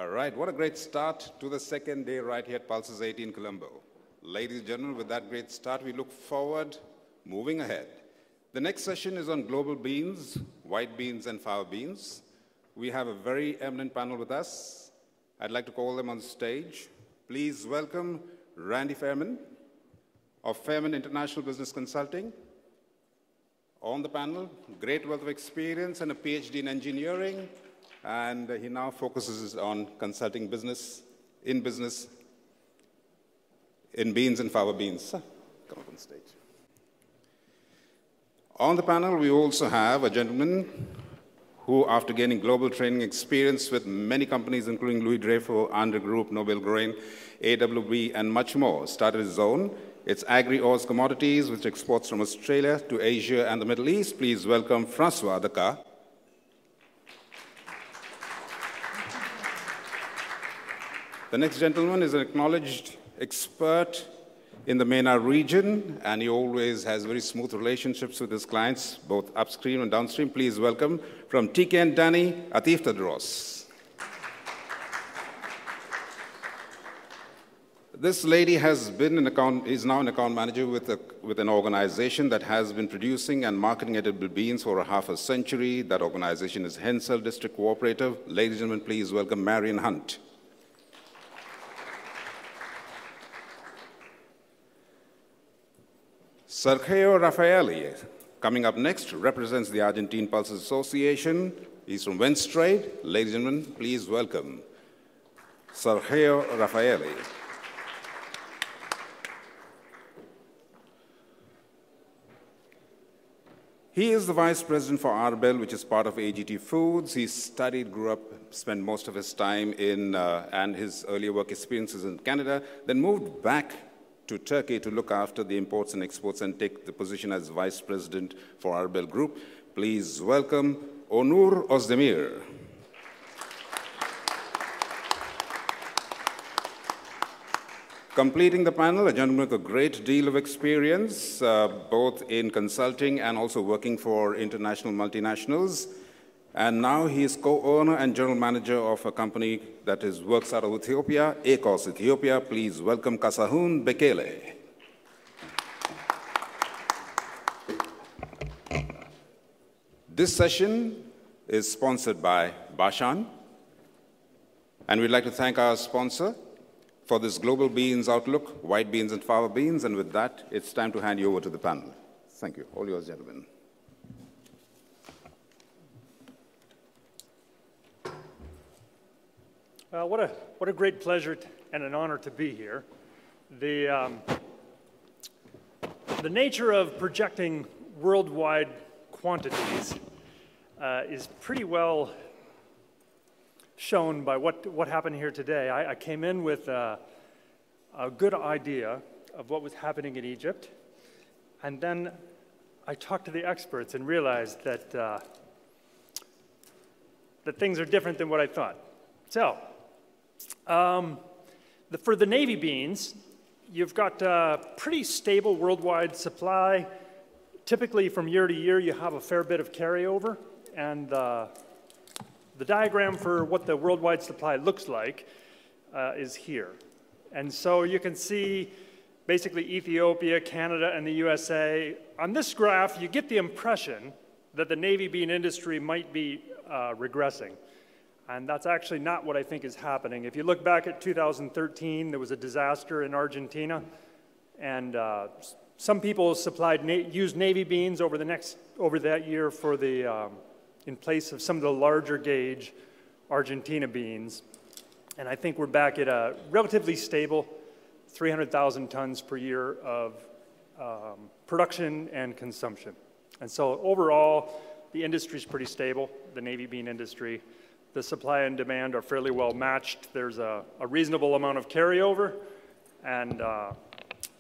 All right, what a great start to the second day right here at Pulses 18 Colombo. Ladies and gentlemen, with that great start, we look forward, moving ahead. The next session is on global beans, white beans and fava beans. We have a very eminent panel with us. I'd like to call them on stage. Please welcome Randy Fairman of Fairman International Business Consulting. On the panel, great wealth of experience and a PhD in engineering, and he now focuses on consulting business in beans and fava beans. Come up on stage. On the panel, we also have a gentleman who, after gaining global training experience with many companies, including Louis Dreyfus, Andre Group, Nobel Grain, AWB, and much more, started his own. It's agri-ores commodities, which exports from Australia to Asia and the Middle East. Please welcome Francois Deca. The next gentleman is an acknowledged expert in the MENA region, and he always has very smooth relationships with his clients, both upstream and downstream. Please welcome from TK and Danny, Atif Tadros. This lady is now an account manager with an organization that has been producing and marketing edible beans for half a century. That organization is Hensel District Cooperative. Ladies and gentlemen, please welcome Marion Hunt. Sergio Raffaelli, coming up next, represents the Argentine Pulses Association. He's from Wenstrade. Ladies and gentlemen, please welcome Sergio Raffaelli. He is the vice president for Arbel, which is part of AGT Foods. He studied, grew up, spent most of his time and his earlier work experiences in Canada, then moved back to Turkey to look after the imports and exports and take the position as vice president for Arbel Group. Please welcome Onur Özdemir. Completing the panel, a gentleman with a great deal of experience, both in consulting and also working for international multinationals. And now he is co-owner and general manager of a company that works out of Ethiopia, ACOS Ethiopia. Please welcome Kasahun Bekele. This session is sponsored by Bashan. And we'd like to thank our sponsor for this Global Beans Outlook, white beans and fava beans. And with that, it's time to hand you over to the panel. Thank you. All yours, gentlemen. What a great pleasure and an honor to be here. The nature of projecting worldwide quantities is pretty well shown by what happened here today. I came in with a good idea of what was happening in Egypt, and then I talked to the experts and realized that things are different than what I thought. So, for the navy beans, you've got a pretty stable worldwide supply. Typically, from year to year, you have a fair bit of carryover. And the diagram for what the worldwide supply looks like is here. And so you can see basically Ethiopia, Canada, and the USA. On this graph, you get the impression that the navy bean industry might be regressing. And that's actually not what I think is happening. If you look back at 2013, there was a disaster in Argentina, and some people used navy beans over that year for in place of some of the larger gauge Argentina beans. And I think we're back at a relatively stable 300,000 tons per year of production and consumption. And so overall, the industry is pretty stable, the navy bean industry. The supply and demand are fairly well matched. There's a reasonable amount of carryover, and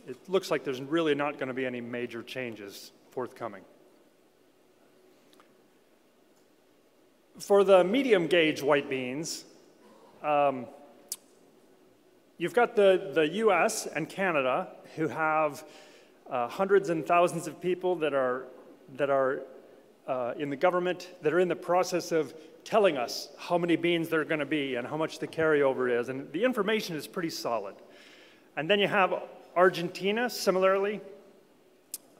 it looks like there's really not going to be any major changes forthcoming. For the medium gauge white beans, you've got the US and Canada, who have hundreds and thousands of people that are in the government, that are in the process of telling us how many beans there are going to be and how much the carryover is. And the information is pretty solid. And then you have Argentina, similarly.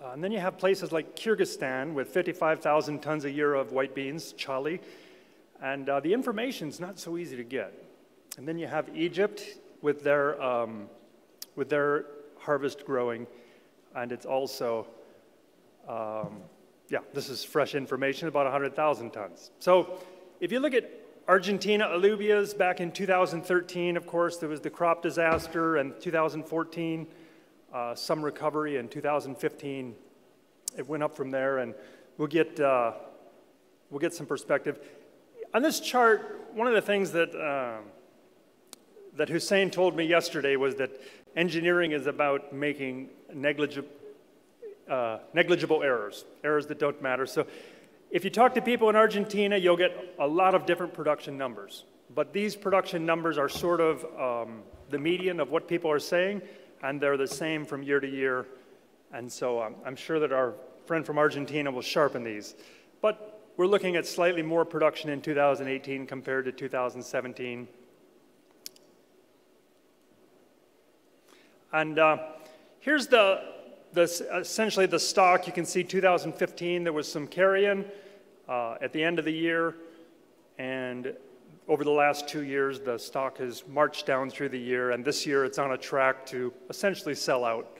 And then you have places like Kyrgyzstan with 55,000 tons a year of white beans, chali. And the information's not so easy to get. And then you have Egypt with their harvest growing. And it's also, yeah, this is fresh information, about 100,000 tons. So if you look at Argentina alluvias back in 2013, of course, there was the crop disaster, and 2014, some recovery. In 2015, it went up from there, and we'll get some perspective. On this chart, one of the things that that Hussein told me yesterday was that engineering is about making negligible errors, errors that don't matter. So if you talk to people in Argentina, you'll get a lot of different production numbers. But these production numbers are sort of the median of what people are saying, and they're the same from year to year. And so I'm sure that our friend from Argentina will sharpen these. But we're looking at slightly more production in 2018 compared to 2017. And here's essentially the stock. You can see 2015, there was some carry-in at the end of the year. And over the last 2 years, the stock has marched down through the year. And this year, it's on a track to essentially sell out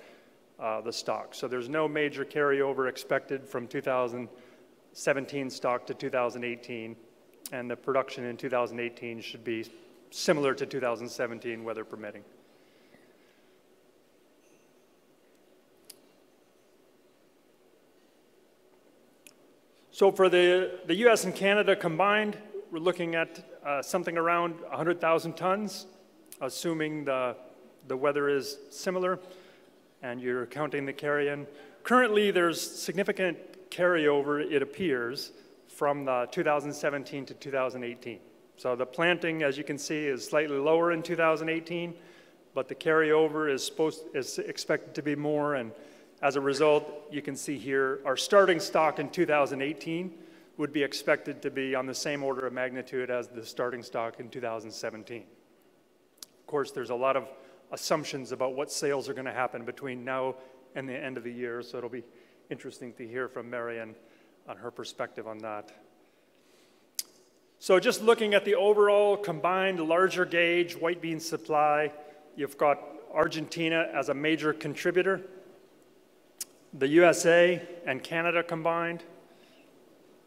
the stock. So there's no major carryover expected from 2017 stock to 2018. And the production in 2018 should be similar to 2017, weather permitting. So for the US and Canada combined, we're looking at something around 100,000 tons, assuming the weather is similar and you're counting the carry-in. Currently, there's significant carryover, it appears, from 2017 to 2018. So the planting, as you can see, is slightly lower in 2018, but the carryover is expected to be more, and as a result, you can see here, our starting stock in 2018 would be expected to be on the same order of magnitude as the starting stock in 2017. Of course, there's a lot of assumptions about what sales are going to happen between now and the end of the year, so it'll be interesting to hear from Marian on her perspective on that. So just looking at the overall combined larger gauge white bean supply, you've got Argentina as a major contributor, the USA and Canada combined,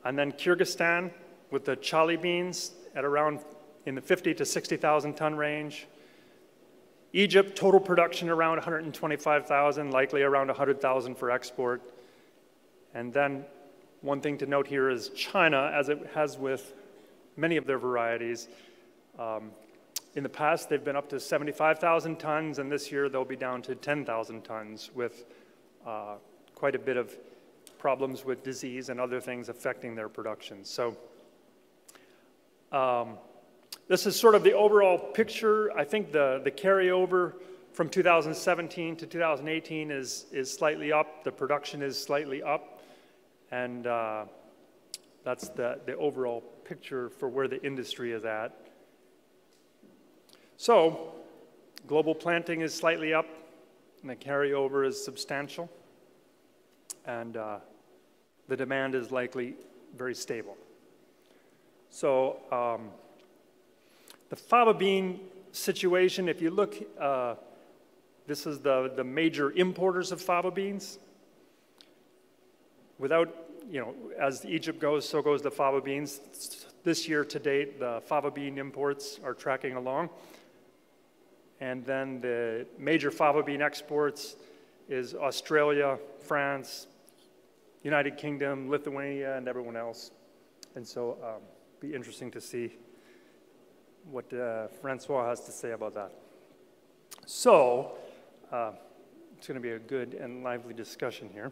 and then Kyrgyzstan with the chali beans at around in the 50 to 60,000 ton range. Egypt, total production around 125,000, likely around 100,000 for export. And then one thing to note here is China, as it has with many of their varieties. In the past, they've been up to 75,000 tons, and this year they'll be down to 10,000 tons with quite a bit of problems with disease and other things affecting their production. So this is sort of the overall picture. I think the carryover from 2017 to 2018 is slightly up. The production is slightly up. And that's the overall picture for where the industry is at. So global planting is slightly up, and the carryover is substantial. And the demand is likely very stable. So the fava bean situation, if you look, this is the major importers of fava beans. Without, as Egypt goes, so goes the fava beans. This year to date, the fava bean imports are tracking along. And then the major fava bean exports is Australia, France, United Kingdom, Lithuania, and everyone else. And so be interesting to see what Francois has to say about that. So it's going to be a good and lively discussion here.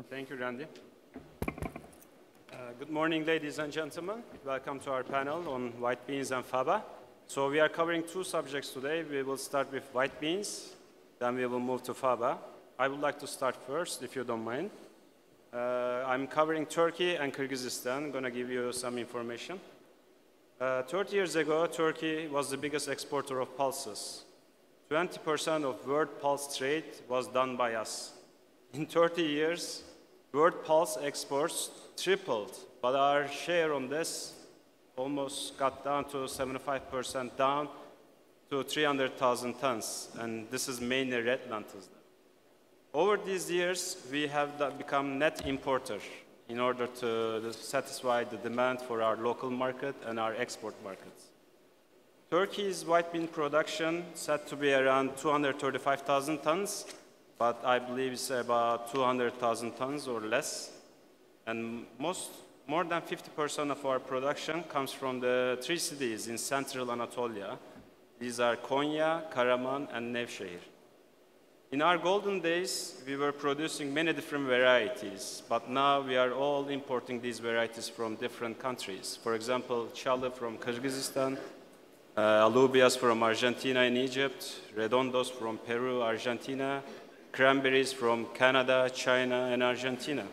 Thank you, Randy. Good morning, ladies and gentlemen. Welcome to our panel on white beans and fava. So we are covering two subjects today. We will start with white beans, then we will move to fava. I would like to start first, if you don't mind. I'm covering Turkey and Kyrgyzstan. I'm going to give you some information. 30 years ago, Turkey was the biggest exporter of pulses. 20% of world pulse trade was done by us. In 30 years, world pulse exports tripled, but our share on this almost got down to 75%, down to 300,000 tons, and this is mainly red lentils. Over these years, we have become net importer in order to satisfy the demand for our local market and our export markets. Turkey's white bean production said to be around 235,000 tons, but I believe it's about 200,000 tons or less. And more than 50% of our production comes from the 3 cities in central Anatolia. These are Konya, Karaman, and Nevşehir. In our golden days, we were producing many different varieties, but now we are all importing these varieties from different countries. For example, chalı from Kyrgyzstan, alubias from Argentina and Egypt, redondos from Peru, Argentina, cranberries from Canada, China, and Argentina.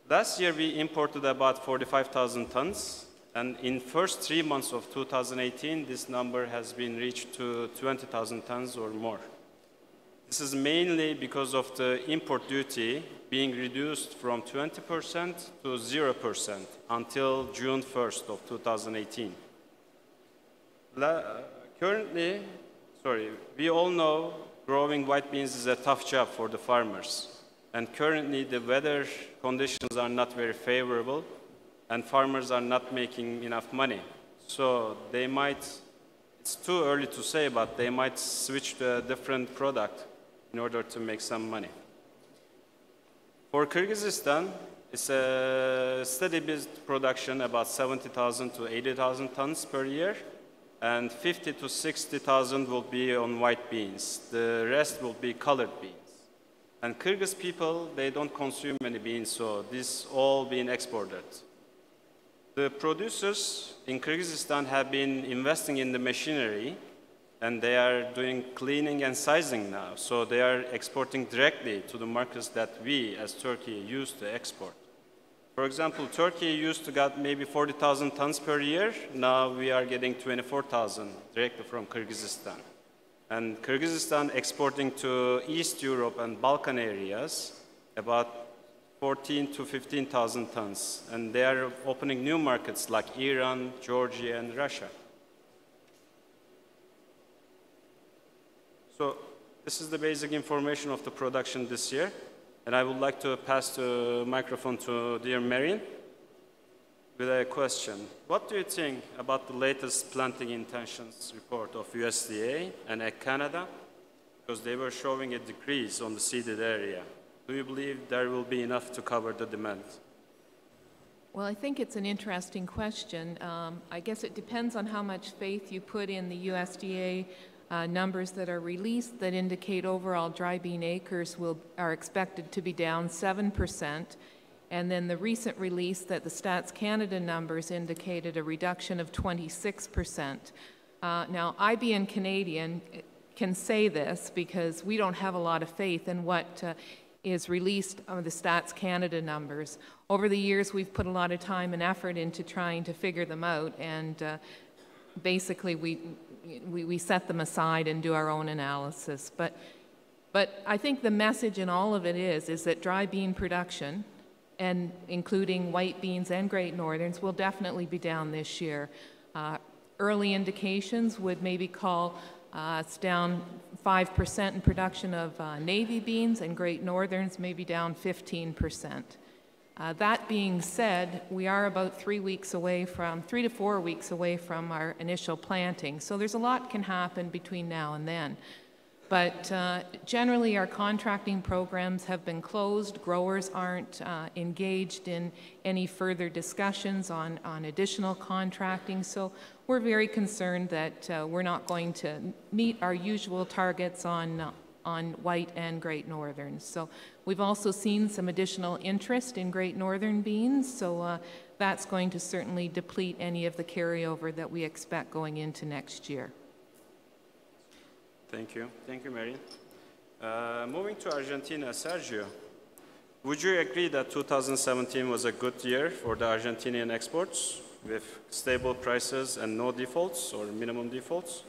Last year, we imported about 45,000 tons, and in first 3 months of 2018, this number has been reached to 20,000 tons or more. This is mainly because of the import duty being reduced from 20% to 0% until June 1st of 2018. We all know growing white beans is a tough job for the farmers. And currently the weather conditions are not very favorable and farmers are not making enough money. So they might, it's too early to say, but they might switch to a different product in order to make some money. For Kyrgyzstan, it's a steady build production, about 70,000 to 80,000 tons per year, and 50 to 60,000 will be on white beans. The rest will be colored beans. And Kyrgyz people, they don't consume many beans, so this all being exported. The producers in Kyrgyzstan have been investing in the machinery, and they are doing cleaning and sizing now. So they are exporting directly to the markets that we, as Turkey, used to export. For example, Turkey used to get maybe 40,000 tons per year. Now we are getting 24,000 directly from Kyrgyzstan. And Kyrgyzstan exporting to East Europe and Balkan areas about 14 to 15,000 tons. And they are opening new markets like Iran, Georgia, and Russia. So this is the basic information of the production this year. And I would like to pass the microphone to dear Marion with a question. What do you think about the latest planting intentions report of USDA and Ag Canada? Because they were showing a decrease on the seeded area. Do you believe there will be enough to cover the demand? Well, I think it's an interesting question. I guess it depends on how much faith you put in the USDA numbers that are released that indicate overall dry bean acres are expected to be down 7%. And then the recent release that the Stats Canada numbers indicated a reduction of 26%. Now, I being Canadian can say this because we don't have a lot of faith in what is released of the Stats Canada numbers. Over the years, we've put a lot of time and effort into trying to figure them out, and basically we set them aside and do our own analysis. But I think the message in all of it is that dry bean production, and including white beans and Great Northerns, will definitely be down this year. Early indications would maybe call it's down 5% in production of navy beans, and Great Northerns may be down 15%. That being said, we are about 3 to 4 weeks away from our initial planting, so there's a lot can happen between now and then. But generally, our contracting programs have been closed. Growers aren't engaged in any further discussions on additional contracting, so we're very concerned that we're not going to meet our usual targets on white and Great Northerns. So we've also seen some additional interest in Great Northern beans, so that's going to certainly deplete any of the carryover that we expect going into next year. Thank you. Thank you, Marion. Moving to Argentina, Sergio, Would you agree that 2017 was a good year for the Argentinian exports with stable prices and no defaults or minimum defaults?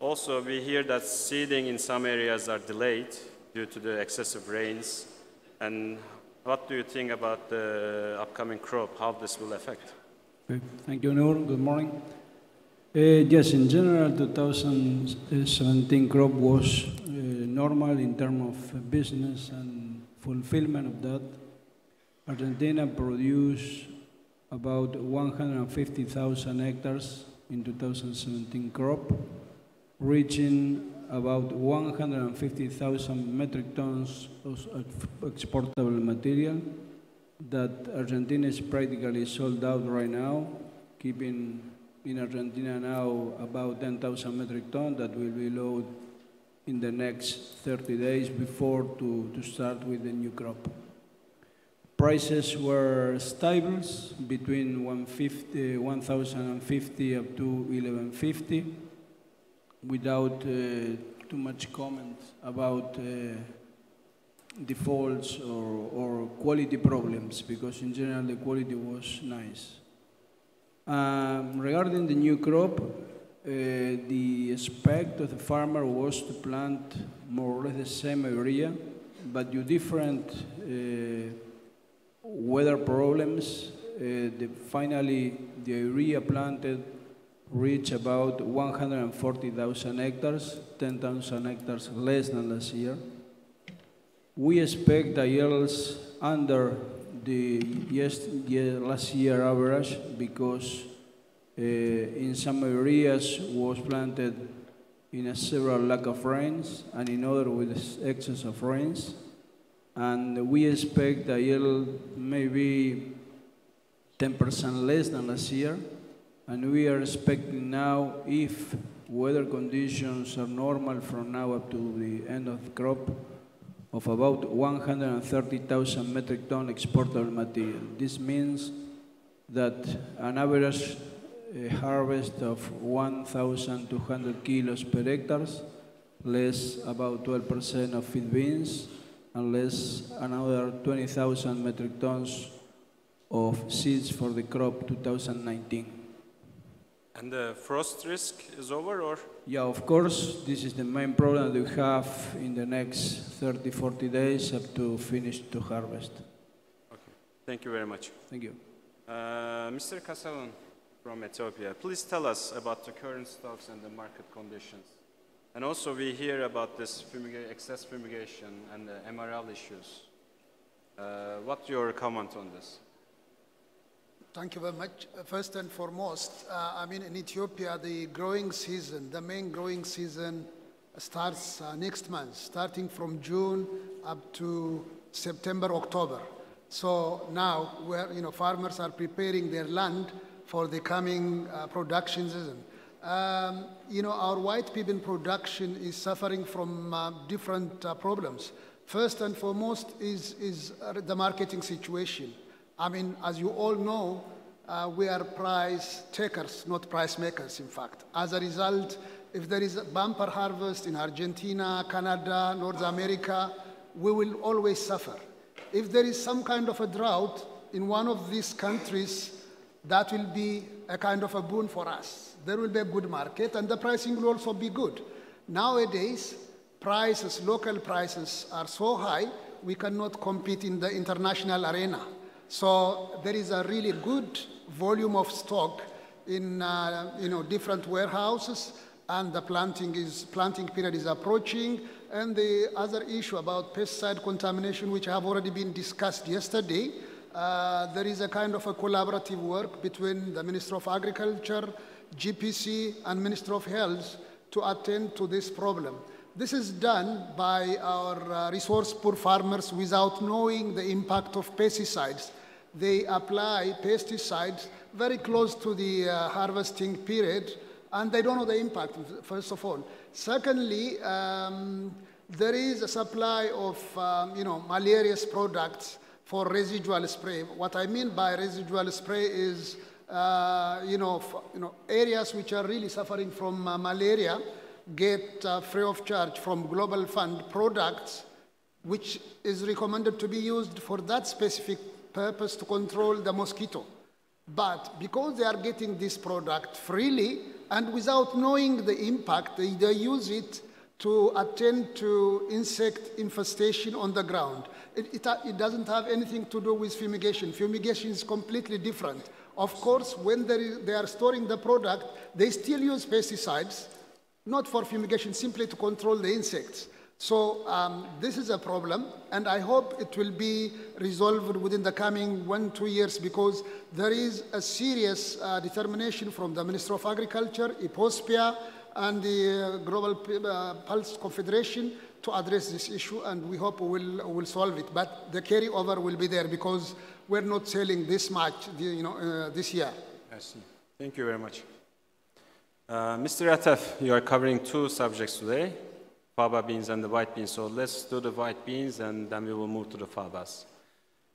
Also, we hear that seeding in some areas are delayed due to the excessive rains. And what do you think about the upcoming crop, how this will affect? Okay. Thank you, Noor. Good morning. Yes, in general, 2017 crop was normal in terms of business and fulfillment of that. Argentina produced about 150,000 hectares in 2017 crop, reaching about 150,000 metric tons of exportable material that Argentina is practically sold out right now, keeping in Argentina now about 10,000 metric tons that will be loaded in the next 30 days before to start with the new crop. Prices were stable between 1,050 up to 1,150 without too much comment about defaults or quality problems, because in general the quality was nice. Regarding the new crop, the expect of the farmer was to plant more or less the same area, but due to different weather problems, finally the area planted reached about 140,000 hectares, 10,000 hectares less than last year. We expect the yields under the last year average because in some areas was planted in a several lack of rains and in other with excess of rains. And we expect the yield maybe 10% less than last year. And we are expecting now, if weather conditions are normal from now up to the end of the crop, of about 130,000 metric ton exportable material. This means that an average harvest of 1,200 kilos per hectare, less about 12% of feed beans, and less another 20,000 metric tons of seeds for the crop 2019. And the frost risk is over, or? Yeah, of course, this is the main problem that we have in the next 30, 40 days up to finish to harvest. Okay, thank you very much. Thank you. Mr. Kasalan from Ethiopia, please tell us about the current stocks and the market conditions. And also we hear about this excess fumigation and the MRL issues. What's your comment on this? Thank you very much. First and foremost, I mean, in Ethiopia, the growing season, the main growing season starts next month, starting from June up to September, October. So now, farmers are preparing their land for the coming production season. Our white pea bean production is suffering from different problems. First and foremost is the marketing situation. I mean, as you all know, we are price takers, not price makers, in fact. As a result, if there is a bumper harvest in Argentina, Canada, North America, we will always suffer. If there is some kind of a drought in one of these countries, that will be a kind of a boon for us. There will be a good market, and the pricing will also be good. Nowadays, prices, local prices are so high, we cannot compete in the international arena. So there is a really good volume of stock in different warehouses, and the planting period is approaching. And the other issue about pesticide contamination, which have already been discussed yesterday, there is a kind of a collaborative work between the Minister of Agriculture, GPC, and Minister of Health to attend to this problem. This is done by our resource-poor farmers without knowing the impact of pesticides. They apply pesticides very close to the harvesting period, and they don't know the impact, first of all. Secondly, there is a supply of malarious products for residual spray. What I mean by residual spray is areas which are really suffering from malaria get free of charge from Global Fund products which is recommended to be used for that specific purpose to control the mosquito. But because they are getting this product freely and without knowing the impact, they use it to attend to insect infestation on the ground. It doesn't have anything to do with fumigation. Fumigation is completely different. Of course, when they are storing the product, they still use pesticides, not for fumigation, simply to control the insects. So this is a problem, and I hope it will be resolved within the coming 1-2 years, because there is a serious determination from the Ministry of Agriculture, IPOSPIA, and the Global Pulse Confederation to address this issue, and we hope we will solve it. But the carryover will be there because we're not selling this much, this year. I see. Thank you very much. Mr. Atef, you are covering two subjects today, fava beans and the white beans. So let's do the white beans and then we will move to the favas.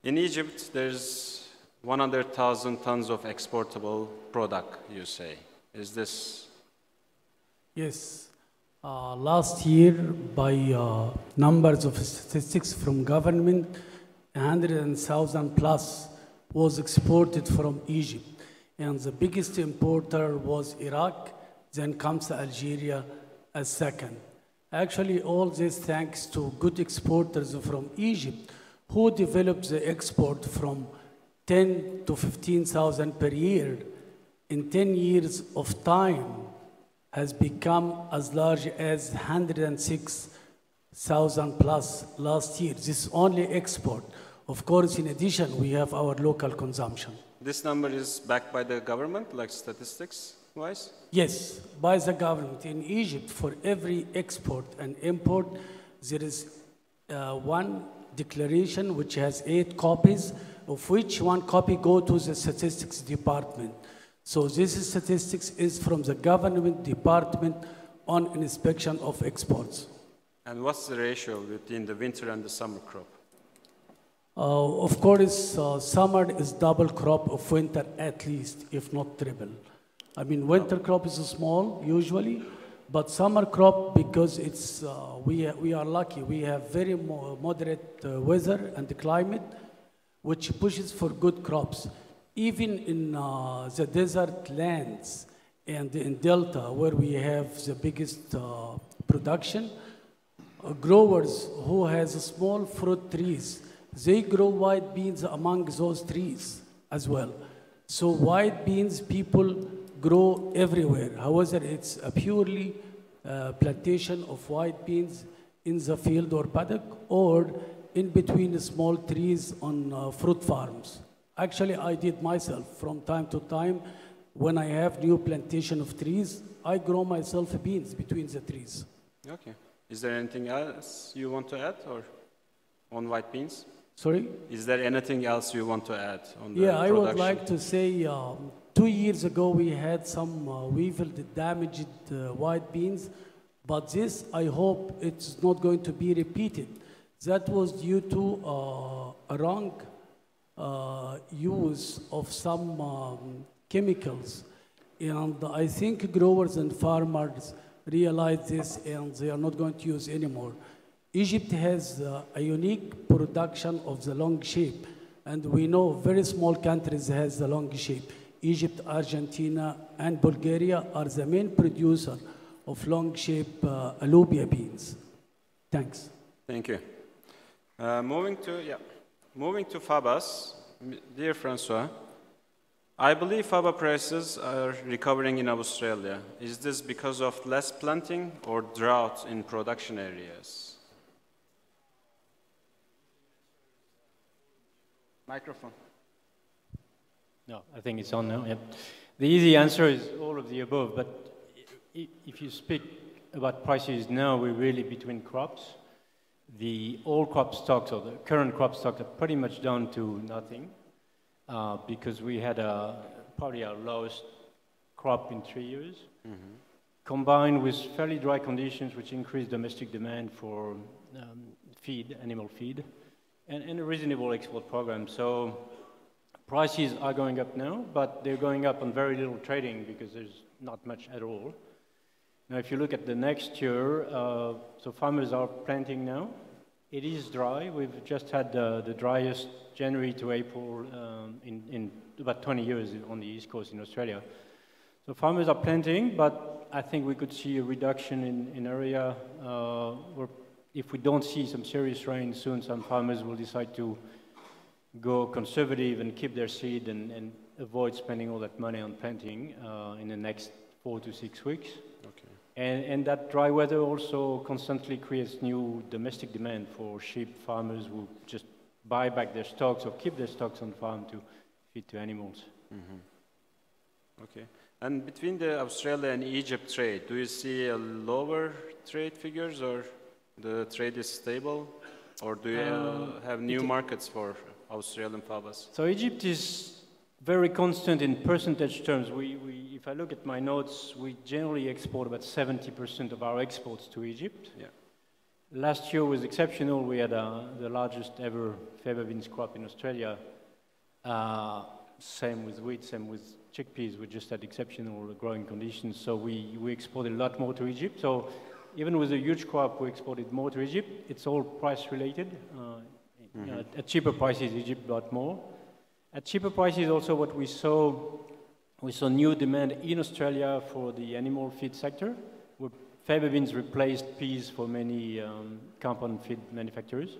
In Egypt, there's 100,000 tons of exportable product, you say. Is this? Yes. Last year, by numbers of statistics from government, 100,000 plus was exported from Egypt. And the biggest importer was Iraq, then comes Algeria as second. Actually, all this thanks to good exporters from Egypt who developed the export from 10 to 15,000 per year in 10 years of time has become as large as 106,000 plus last year. This is only export. Of course, in addition, we have our local consumption. This number is backed by the government, like statistics-wise? Yes, by the government. In Egypt, for every export and import, there is one declaration which has 8 copies, of which 1 copy go to the statistics department. So this statistics is from the government department on inspection of exports. And what's the ratio between the winter and the summer crop? Of course, summer is double crop of winter at least, if not triple. I mean, winter crop is small usually, but summer crop, because it's we are lucky. We have very moderate weather and the climate, which pushes for good crops. Even in the desert lands and in Delta, where we have the biggest production, growers who has small fruit trees, they grow white beans among those trees as well. So white beans people grow everywhere. However, it's a purely plantation of white beans in the field or paddock or in between small trees on fruit farms. Actually, I did myself from time to time. When I have new plantation of trees, I grow myself beans between the trees. Okay. Is there anything else you want to add or on white beans? Sorry? Is there anything else you want to add on the production? I would like to say 2 years ago we had some weevil damaged white beans, but this I hope it's not going to be repeated. That was due to a wrong use of some chemicals, and I think growers and farmers realize this and they are not going to use anymore. Egypt has a unique production of the long shape, and we know very small countries has the long shape. Egypt, Argentina, and Bulgaria are the main producer of long shape alubia beans. Thanks. Thank you. Moving to Favas, dear Francois, I believe Fava prices are recovering in Australia. Is this because of less planting or drought in production areas? Microphone. No, I think it's on now. Yep. The easy answer is all of the above, but if you speak about prices now, we're really between crops. The old crop stocks or the current crop stocks are pretty much down to nothing because we had probably our lowest crop in 3 years, combined with fairly dry conditions which increased domestic demand for feed, animal feed, and a reasonable export program. So prices are going up now, but they're going up on very little trading because there's not much at all. Now, if you look at the next year, so farmers are planting now It is dry. We've just had the driest January to April in about 20 years on the East Coast in Australia. So farmers are planting, but I think we could see a reduction in area where if we don't see some serious rain soon, some farmers will decide to go conservative and keep their seed and avoid spending all that money on planting in the next 4 to 6 weeks. Okay. And that dry weather also constantly creates new domestic demand for sheep farmers who just buy back their stocks or keep their stocks on farm to feed to animals. Mm-hmm. Okay. And between the Australia and Egypt trade, do you see a lower trade figures, or the trade is stable, or do you have new markets for Australian favas? So Egypt is very constant in percentage terms. If I look at my notes, we generally export about 70% of our exports to Egypt. Yeah. Last year was exceptional. We had the largest ever fava beans crop in Australia. Same with wheat, same with chickpeas. We just had exceptional growing conditions. So we exported a lot more to Egypt. So even with a huge crop, we exported more to Egypt. It's all price related. You know, at cheaper prices, Egypt bought more. At cheaper prices, also what we saw new demand in Australia for the animal feed sector, where fava beans replaced peas for many compound feed manufacturers.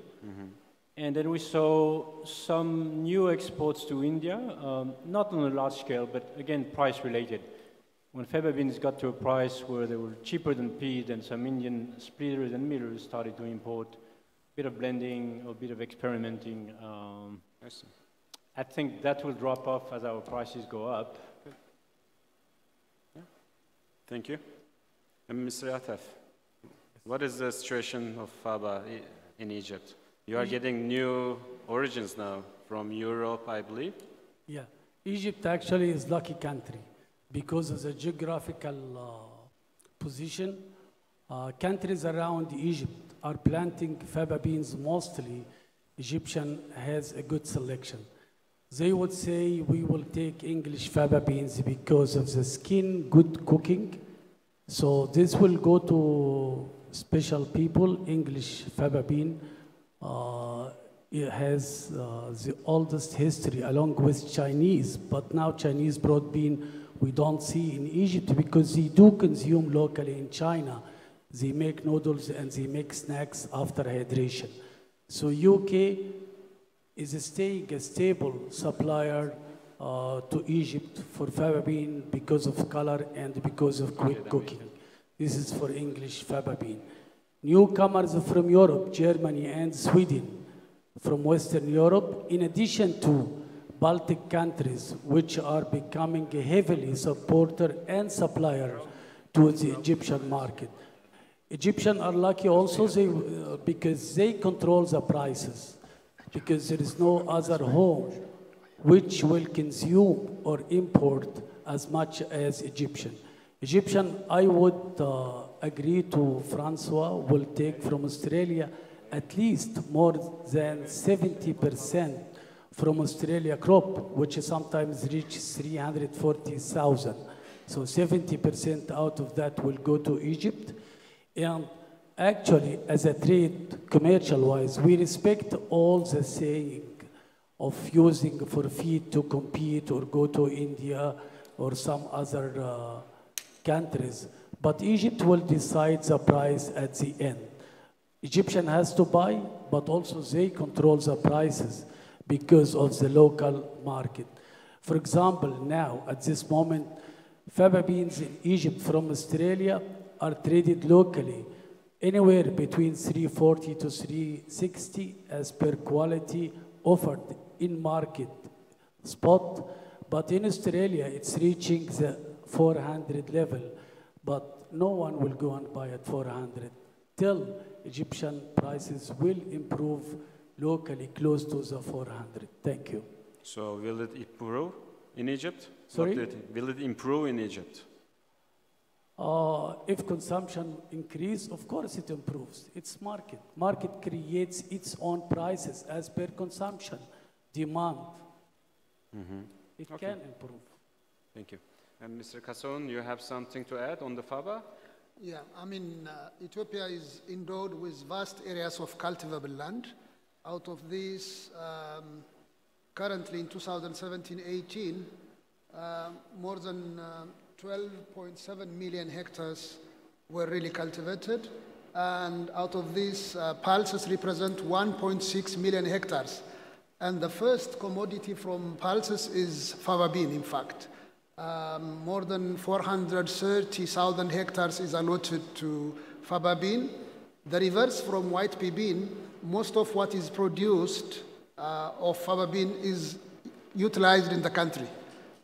And then we saw some new exports to India, not on a large scale, but again, price related. When fava beans got to a price where they were cheaper than peas, then some Indian splitters and millers started to import a bit of blending, a bit of experimenting. I think that will drop off as our prices go up. Yeah. Thank you. And Mr. Atef, what is the situation of fava in Egypt? You are getting new origins now from Europe, I believe. Yeah, Egypt actually is lucky country because of the geographical position. Countries around Egypt are planting fava beans mostly. Egyptian has a good selection. They would say we will take English fava beans because of the skin, good cooking. So this will go to special people. English fava bean it has the oldest history along with Chinese, but now Chinese broad bean we don't see in Egypt because they do consume locally in China. They make noodles and they make snacks after hydration. So UK is staying a stable supplier to Egypt for fava bean because of color and because of quick cooking. This is for English fava bean. Newcomers from Europe, Germany and Sweden, from Western Europe, in addition to Baltic countries, which are becoming a heavily supporter and supplier to the Egyptian market. Egyptians are lucky also because they control the prices, because there is no other home which will consume or import as much as Egyptian. Egyptian, I would agree to Francois, will take from Australia at least more than 70% from Australia crop, which sometimes reaches 340,000. So 70% out of that will go to Egypt. And actually, as a trade, commercial-wise, we respect all the saying of using for feed to compete or go to India or some other countries. But Egypt will decide the price at the end. Egyptian has to buy, but also they control the prices because of the local market. For example, now, at this moment, fava beans in Egypt from Australia are traded locally anywhere between 340 to 360 as per quality offered in market spot. But in Australia, it's reaching the 400 level. But no one will go and buy at 400 till Egyptian prices will improve locally close to the 400. Thank you. So will it improve in Egypt? Sorry? Will it improve in Egypt? If consumption increase, of course it improves. It's market. Market creates its own prices as per consumption, demand. It can improve. Thank you. And Mr. Kasson, you have something to add on the fava? Yeah, I mean, Ethiopia is endowed with vast areas of cultivable land. Out of these, currently in 2017-18, more than 12.7 million hectares were really cultivated. And out of these, pulses represent 1.6 million hectares. And the first commodity from pulses is fava bean, in fact. More than 430,000 hectares is allotted to fava bean. The reverse from white pea bean, most of what is produced of fava bean is utilized in the country.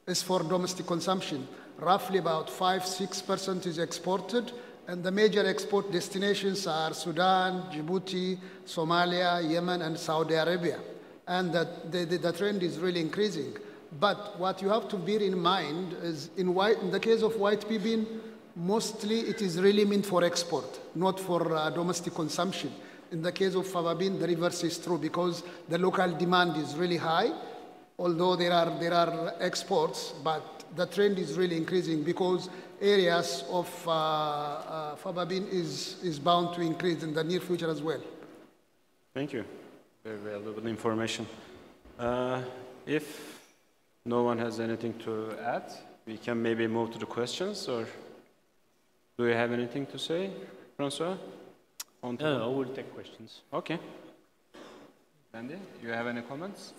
It's for domestic consumption. Roughly about 5–6% is exported, and the major export destinations are Sudan, Djibouti, Somalia, Yemen, and Saudi Arabia. And the trend is really increasing. But what you have to bear in mind is in the case of white pea bean, mostly it is really meant for export, not for domestic consumption. In the case of fava bean, the reverse is true because the local demand is really high, although there are exports, but the trend is really increasing because areas of fava bean is bound to increase in the near future as well. Thank you. Very valuable information. If no one has anything to add, we can maybe move to the questions, or do you have anything to say, Francois? No, I will take questions. Okay. Andy, you have any comments?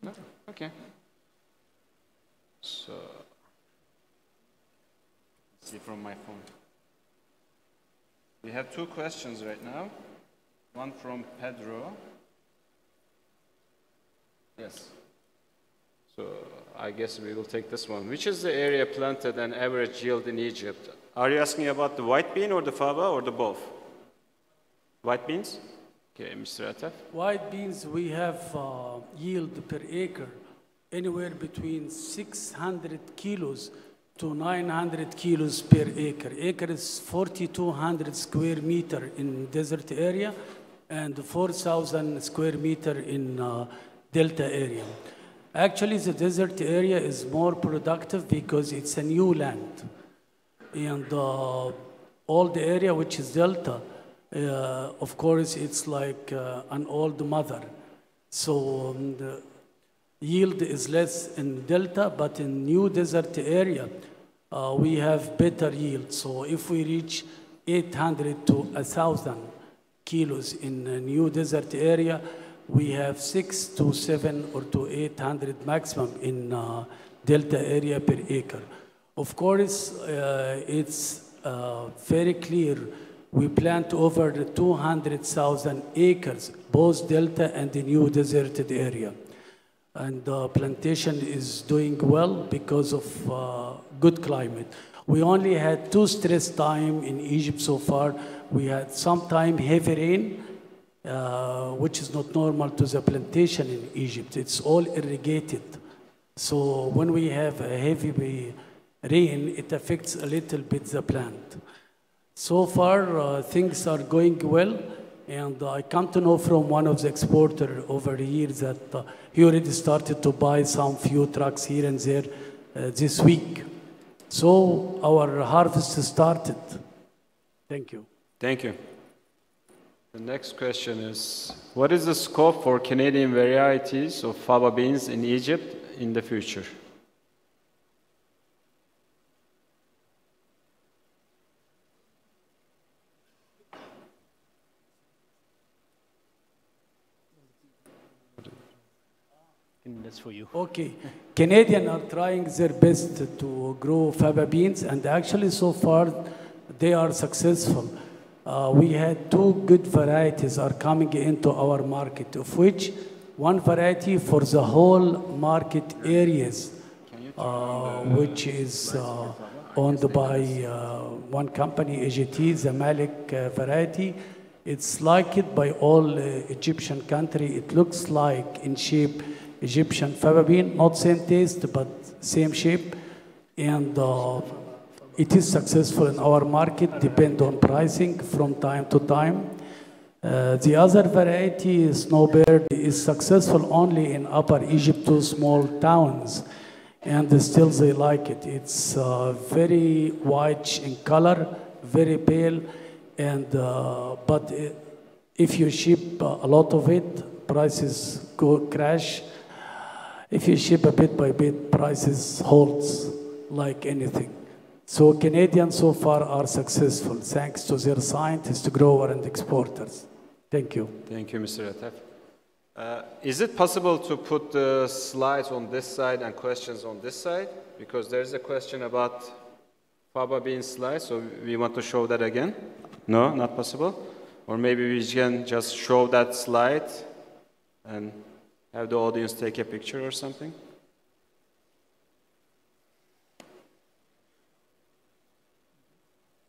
No? Okay. So, let's see from my phone. We have two questions right now. One from Pedro. Yes. So, I guess we will take this one. Which is the area planted and average yield in Egypt? Are you asking about the white bean or the fava or the both? White beans? Okay, Mr. Atef. White beans, we have yield per acre anywhere between 600 kilos to 900 kilos per acre. Acre is 4,200 square meter in desert area and 4,000 square meter in delta area. Actually, the desert area is more productive because it's a new land. And all the area which is delta, of course, it's like an old mother. So the yield is less in delta, but in new desert area, we have better yield. So if we reach 800 to 1,000 kilos in a new desert area, we have 6 to 7 or to 800 maximum in delta area per acre. Of course, it's very clear. We plant over 200,000 acres, both delta and the new deserted area. And the plantation is doing well because of good climate. We only had 2 stress times in Egypt so far. We had sometime heavy rain, which is not normal to the plantation in Egypt. It's all irrigated. So when we have a heavy rain, it affects a little bit the plant. So far, things are going well, and I come to know from one of the exporters over the years that he already started to buy some few trucks here and there this week. So our harvest started. Thank you. Thank you. The next question is, what is the scope for Canadian varieties of fava beans in Egypt in the future? That's for you. Okay. Canadians are trying their best to grow fava beans, and actually so far they are successful. We had 2 good varieties are coming into our market, of which one variety for the whole market areas, which is owned by one company, AGT, the Malik variety. It's liked by all Egyptian country. It looks like in shape Egyptian fava bean, not same taste, but same shape. And it is successful in our market, depend on pricing from time to time. The other variety, Snowbird, is successful only in Upper Egypt, 2 small towns. and still they like it. It's very white in color, very pale, and but if you ship a lot of it, prices go crash. If you ship a bit by bit, prices holds like anything. So Canadians so far are successful thanks to their scientists, growers, and exporters. Thank you. Thank you, Mr. Atef. Is it possible to put the slides on this side and questions on this side? Because there's a question about fava bean slides, so we want to show that again. No, not possible? Or maybe we can just show that slide and have the audience take a picture or something?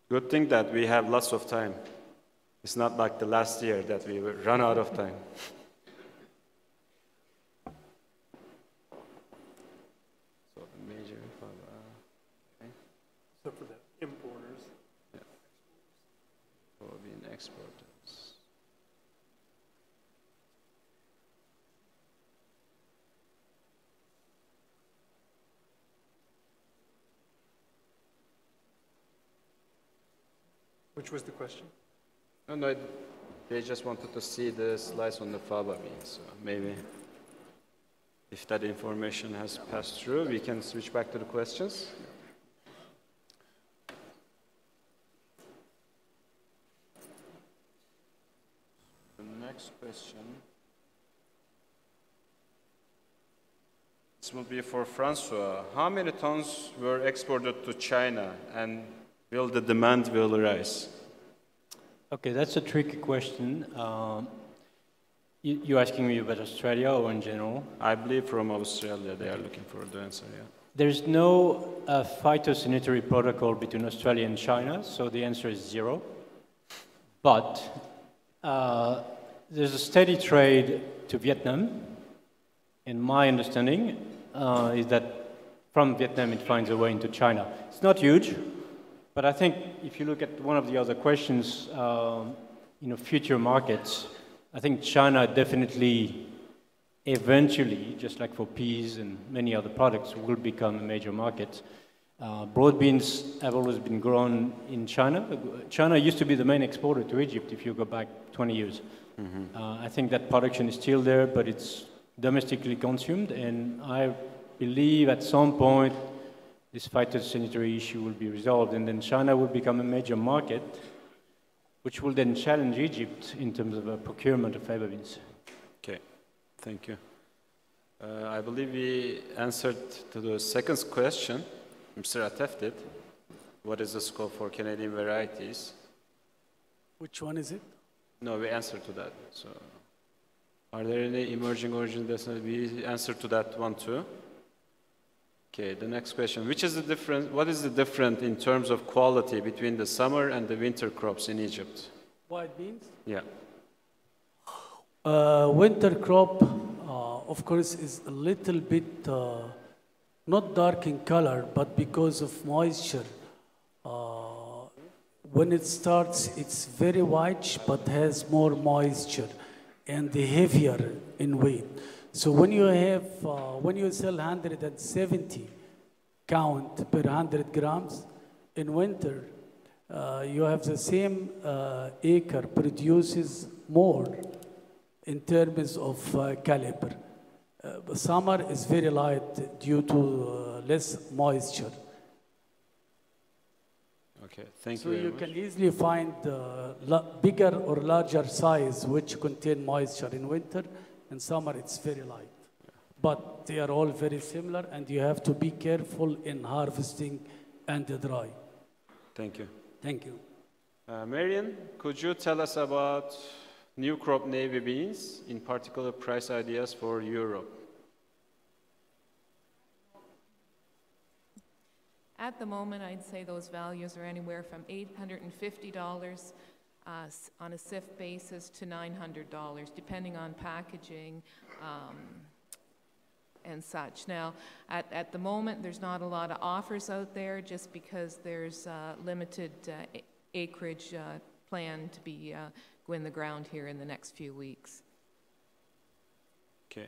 Good thing that we have lots of time. It's not like the last year that we run out of time. So the major fava. Okay. Except for the importers. Yeah. Fava bean exporters. Which was the question? No, they just wanted to see the slides on the fava beans. So maybe if that information has passed through, we can switch back to the questions. The next question. This will be for Francois. How many tons were exported to China, and will the demand rise? Okay, that's a tricky question. You're asking me about Australia or in general? I believe from Australia they are looking for the answer, yeah. There's no phytosanitary protocol between Australia and China, so the answer is 0. But there's a steady trade to Vietnam, and my understanding is that from Vietnam it finds a way into China. It's not huge, but I think if you look at one of the other questions, future markets, I think China definitely, eventually, just like for peas and many other products, will become a major market. Broad beans have always been grown in China. China used to be the main exporter to Egypt if you go back 20 years. Mm-hmm. I think that production is still there, but it's domestically consumed, and I believe at some point this phytosanitary issue will be resolved, and then China will become a major market, which will then challenge Egypt in terms of a procurement of fava beans. Okay, thank you. I believe we answered to the second question. Mr. Atef did. What is the scope for Canadian varieties? Which one is it? No, we answered to that. So, are there any emerging origin destination? We answered to that one too. Okay, the next question. What is the difference in terms of quality between the summer and the winter crops in Egypt? White beans? Yeah. Winter crop, of course, is a little bit not dark in color, but because of moisture. When it starts, it's very white, but has more moisture and heavier in weight. So when you sell 170 count per 100 grams, in winter, you have the same acre produces more in terms of caliber. Summer is very light due to less moisture. Okay, thank you. So very you much. can easily find bigger or larger size which contain moisture in winter. In summer, it's very light. But they are all very similar, and you have to be careful in harvesting and dry. Thank you. Thank you. Marian, could you tell us about new crop navy beans, in particular price ideas for Europe? At the moment, I'd say those values are anywhere from $850 on a SIF basis to $900, depending on packaging and such. Now, at the moment, there's not a lot of offers out there just because there's limited acreage planned to be go in the ground here in the next few weeks. Okay.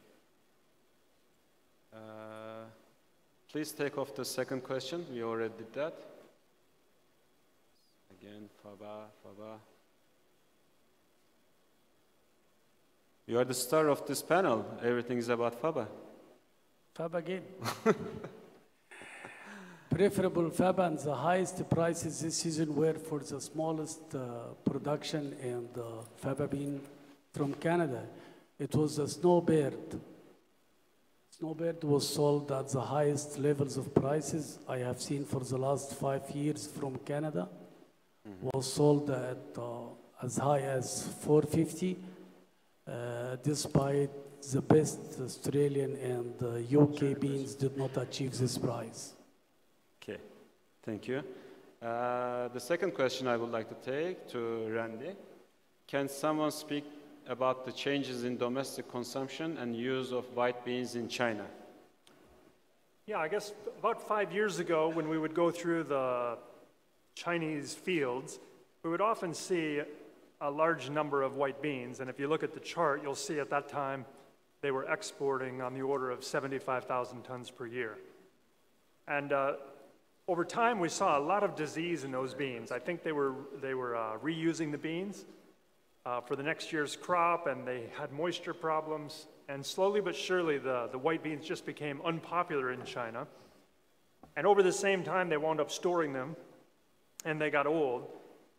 Please take off the second question. We already did that. Again, Fava, Fava. You are the star of this panel. Everything is about Fava. Fava again. Preferable Fava and the highest prices this season were for the smallest production and Fava bean from Canada. It was a snowbird. Snowbird was sold at the highest levels of prices I have seen for the last 5 years from Canada. Was sold at as high as $4.50, despite the best Australian and UK beans did not achieve this price. Okay, thank you. The second question I would like to take to Randy. Can someone speak about the changes in domestic consumption and use of white beans in China? Yeah, I guess about 5 years ago, when we would go through the Chinese fields, we would often see a large number of white beans. And if you look at the chart, you'll see at that time they were exporting on the order of 75,000 tons per year. And over time, we saw a lot of disease in those beans. I think they were reusing the beans for the next year's crop, and they had moisture problems. And slowly but surely, the white beans just became unpopular in China. And over the same time, they wound up storing them, and they got old.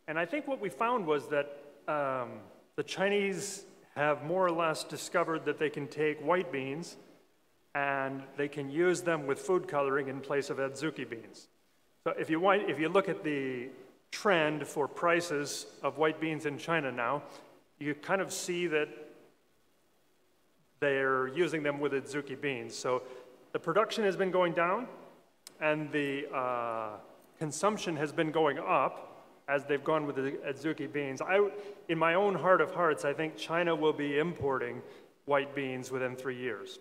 And I think what we found was that the Chinese have more or less discovered that they can take white beans and they can use them with food coloring in place of adzuki beans. So if you look at the trend for prices of white beans in China now, you kind of see that they're using them with adzuki beans. So the production has been going down, and the consumption has been going up as they've gone with the adzuki beans. In my own heart of hearts, I think China will be importing white beans within 3 years.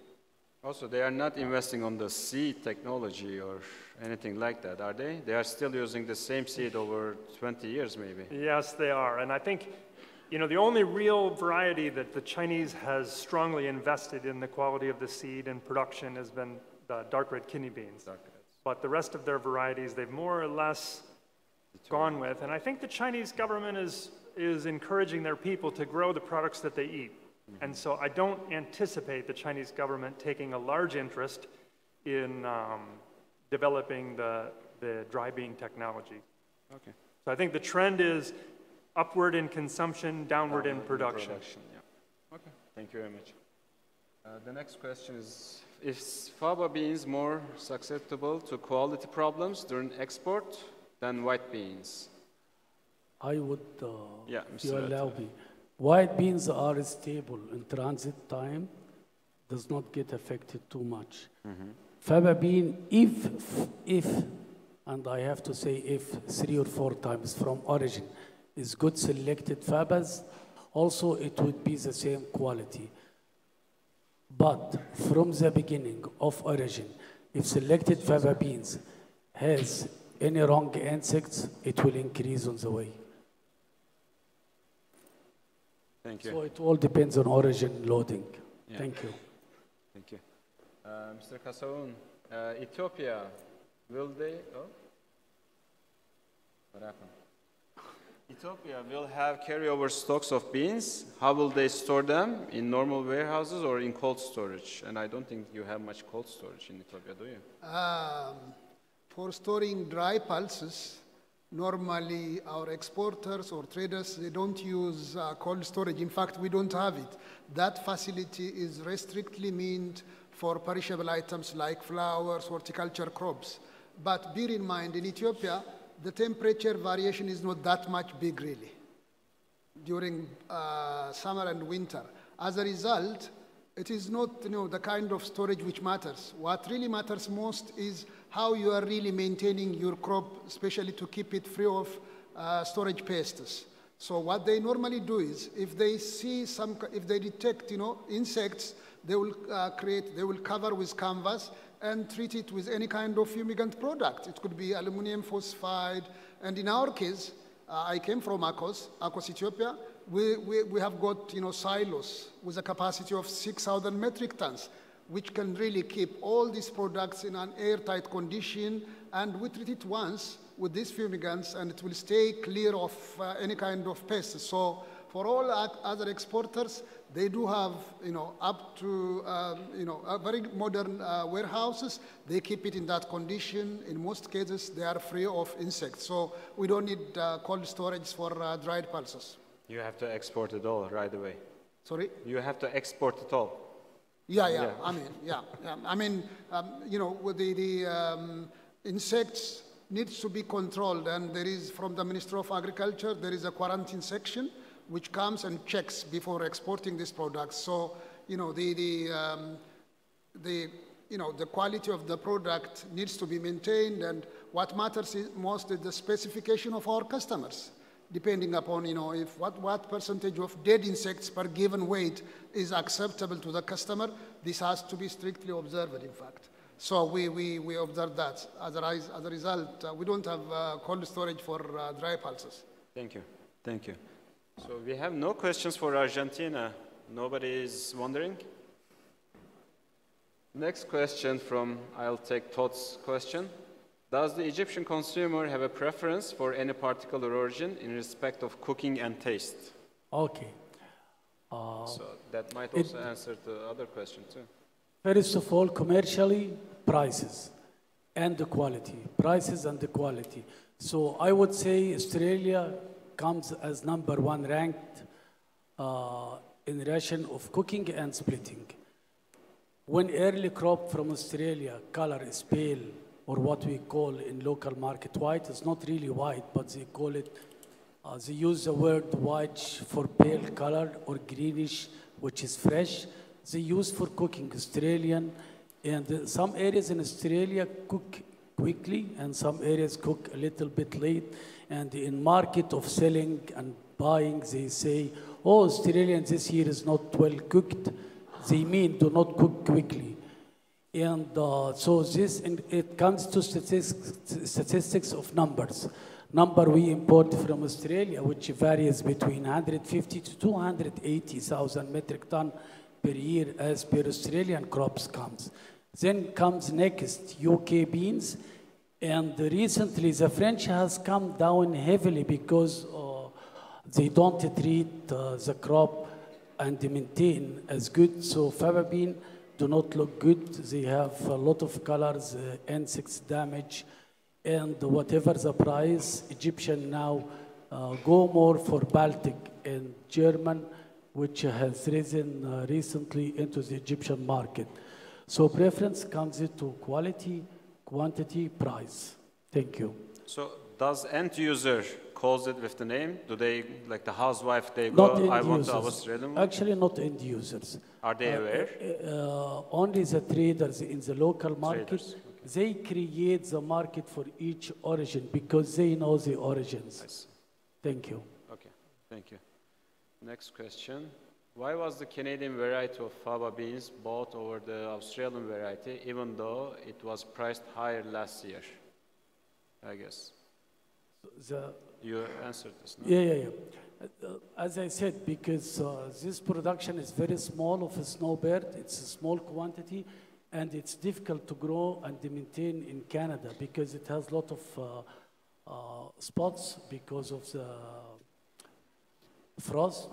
Also, they are not investing on the seed technology or anything like that, are they? They are still using the same seed over 20 years, maybe. Yes, they are. And I think, you know, the only real variety that the Chinese has strongly invested in the quality of the seed and production has been the dark red kidney beans. But the rest of their varieties, they've more or less gone with. And I think the Chinese government is encouraging their people to grow the products that they eat. And so I don't anticipate the Chinese government taking a large interest in developing the dry bean technology. Okay. So I think the trend is upward in consumption, downward in production. Yeah. Okay, thank you very much. The next question is fava beans more susceptible to quality problems during export than white beans? I would, If you allow me. White beans are stable in transit time, does not get affected too much. Fava bean, if, and I have to say if 3 or 4 times from origin, is good selected fabas, also it would be the same quality. But from the beginning of origin, if selected fava beans has any wrong insects, it will increase on the way. Thank you. So it all depends on origin loading. Yeah. Thank you. Thank you. Mr. Kasaun, Ethiopia, will they, what happened? Ethiopia will have carryover stocks of beans. How will they store them? In normal warehouses or in cold storage? And I don't think you have much cold storage in Ethiopia, do you? For storing dry pulses, normally our exporters or traders, they don't use cold storage. In fact, we don't have it. That facility is strictly meant for perishable items like flowers, horticulture crops. But bear in mind, in Ethiopia, the temperature variation is not that much big, really, during summer and winter. As a result, it is not the kind of storage which matters. What really matters most is how you are really maintaining your crop, especially to keep it free of storage pests. So what they normally do is, if they see if they detect insects, they will cover with canvas and treat it with any kind of fumigant product. It could be aluminum phosphide. And in our case, I came from Akos, Ethiopia. We have got silos with a capacity of 6,000 metric tons. which can really keep all these products in an airtight condition, and we treat it once with these fumigants, and it will stay clear of any kind of pests. So for all other exporters, they do have, up to, very modern warehouses. They keep it in that condition. In most cases, they are free of insects. So we don't need cold storage for dried pulses. You have to export it all right away. Sorry? You have to export it all. Yeah. I mean, with the insects needs to be controlled, and there is, from the Ministry of Agriculture, there is a quarantine section which comes and checks before exporting these products. So, the quality of the product needs to be maintained, and what matters most is the specification of our customers, depending upon, if what percentage of dead insects per given weight is acceptable to the customer. This has to be strictly observed, in fact. So we observe that. As a result, we don't have cold storage for dry pulses. Thank you. Thank you. So we have no questions for Argentina. Nobody is wondering? Next question I'll take Todd's question. Does the Egyptian consumer have a preference for any particular origin in respect of cooking and taste? Okay. So that might also answer the other question too. First of all, commercially, prices and the quality. Prices and the quality. So I would say Australia comes as #1 ranked in ration of cooking and splitting. When early crop from Australia, color is pale, or what we call in local market white, it's not really white, but they call it, they use the word white for pale color, or greenish, which is fresh. They use for cooking Australian, and some areas in Australia cook quickly, and some areas cook a little bit late. And in market of selling and buying, they say, oh, Australian this year is not well cooked. They mean do not cook quickly. And so it comes to statistics of numbers. Number we import from Australia, which varies between 150 to 280,000 metric ton per year as per Australian crops comes. Then comes next UK beans. And recently, the French has come down heavily because they don't treat the crop and maintain as good. So Fava bean do not look good. They have a lot of colors, insects damage, and whatever the price, Egyptian now go more for Baltic and German, which has risen recently into the Egyptian market. So preference comes into quality, quantity, price. Thank you. So does end user calls it with the name? Do they, like the housewife, they go, I want the Australian one? Actually, not end users. Are they aware? Only the traders in the local market. Traders, okay. They create the market for each origin because they know the origins. Thank you. Okay, thank you. Next question. Why was the Canadian variety of fava beans bought over the Australian variety, even though it was priced higher last year? I guess. You answered this, no? Yeah. As I said, because this production is very small of a snowbird, it's a small quantity, and it's difficult to grow and maintain in Canada because it has a lot of spots because of the frost,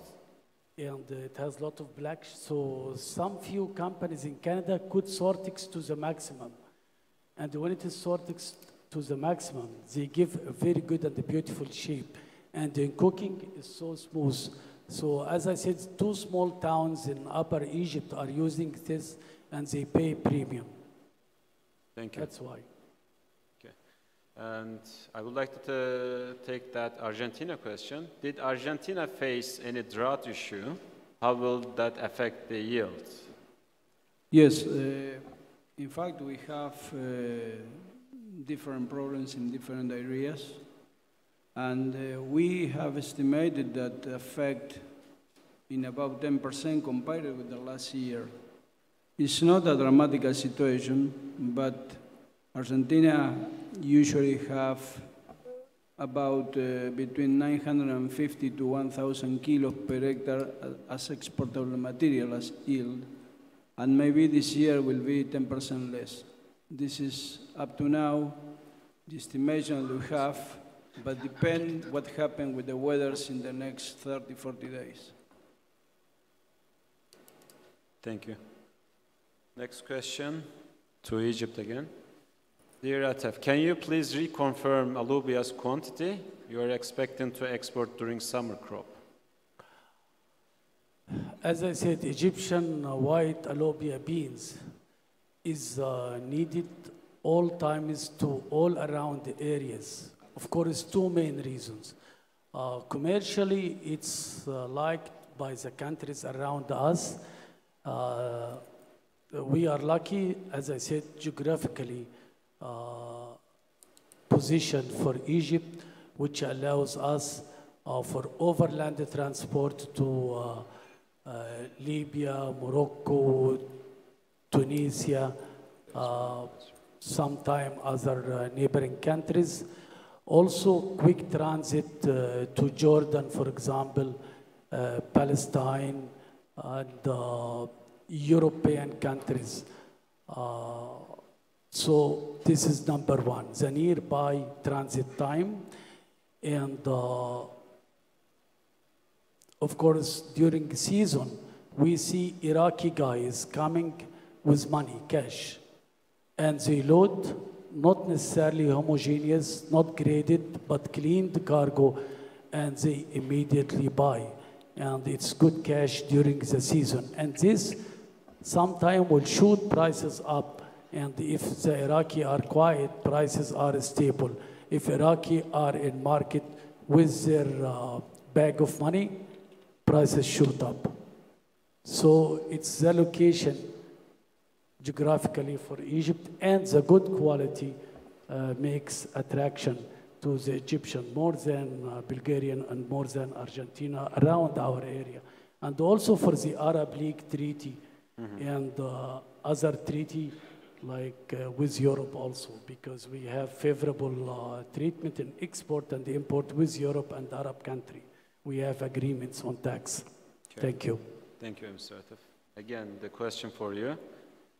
and it has a lot of black. So some few companies in Canada could sortix to the maximum. And when it is sortix to the maximum, they give a very good and beautiful shape. And in cooking, it's so smooth. So as I said, 2 small towns in Upper Egypt are using this, and they pay premium. Thank you. That's why. Okay. And I would like to take that Argentina question. Did Argentina face any drought issue? How will that affect the yield? Yes. In fact, we have different problems in different areas. And we have estimated that the effect in about 10% compared with the last year. It's not a dramatic situation, but Argentina usually have about between 950 to 1,000 kilos per hectare as exportable material as yield. and maybe this year will be 10% less. This is up to now the estimation we have, but depend what happens with the weathers in the next 30, 40 days. Thank you. Next question to Egypt again. Dear Atef, can you please reconfirm alluvia's quantity you are expecting to export during summer crop? As I said, Egyptian white alluvia beans is needed all times to all around the areas. Of course, two main reasons. Commercially, it's liked by the countries around us. We are lucky, as I said, geographically positioned for Egypt, which allows us for overland transport to Libya, Morocco, Tunisia, sometime other neighboring countries. Also, quick transit to Jordan, for example, Palestine, and European countries. So this is number one, the nearby transit time. And of course, during the season, we see Iraqi guys coming with money, cash. And they load, not necessarily homogeneous, not graded, but cleaned cargo, and they immediately buy. And it's good cash during the season. And this sometime will shoot prices up. And if the Iraqi are quiet, prices are stable. If Iraqi are in market with their bag of money, prices shoot up. So it's the location geographically for Egypt, and the good quality makes attraction to the Egyptian more than Bulgarian and more than Argentina around our area. And also for the Arab League treaty and other treaty like with Europe also, because we have favorable treatment in export and import with Europe and Arab country. We have agreements on tax. Okay. Thank you. Thank you, Mr. Atef. Again, the question for you.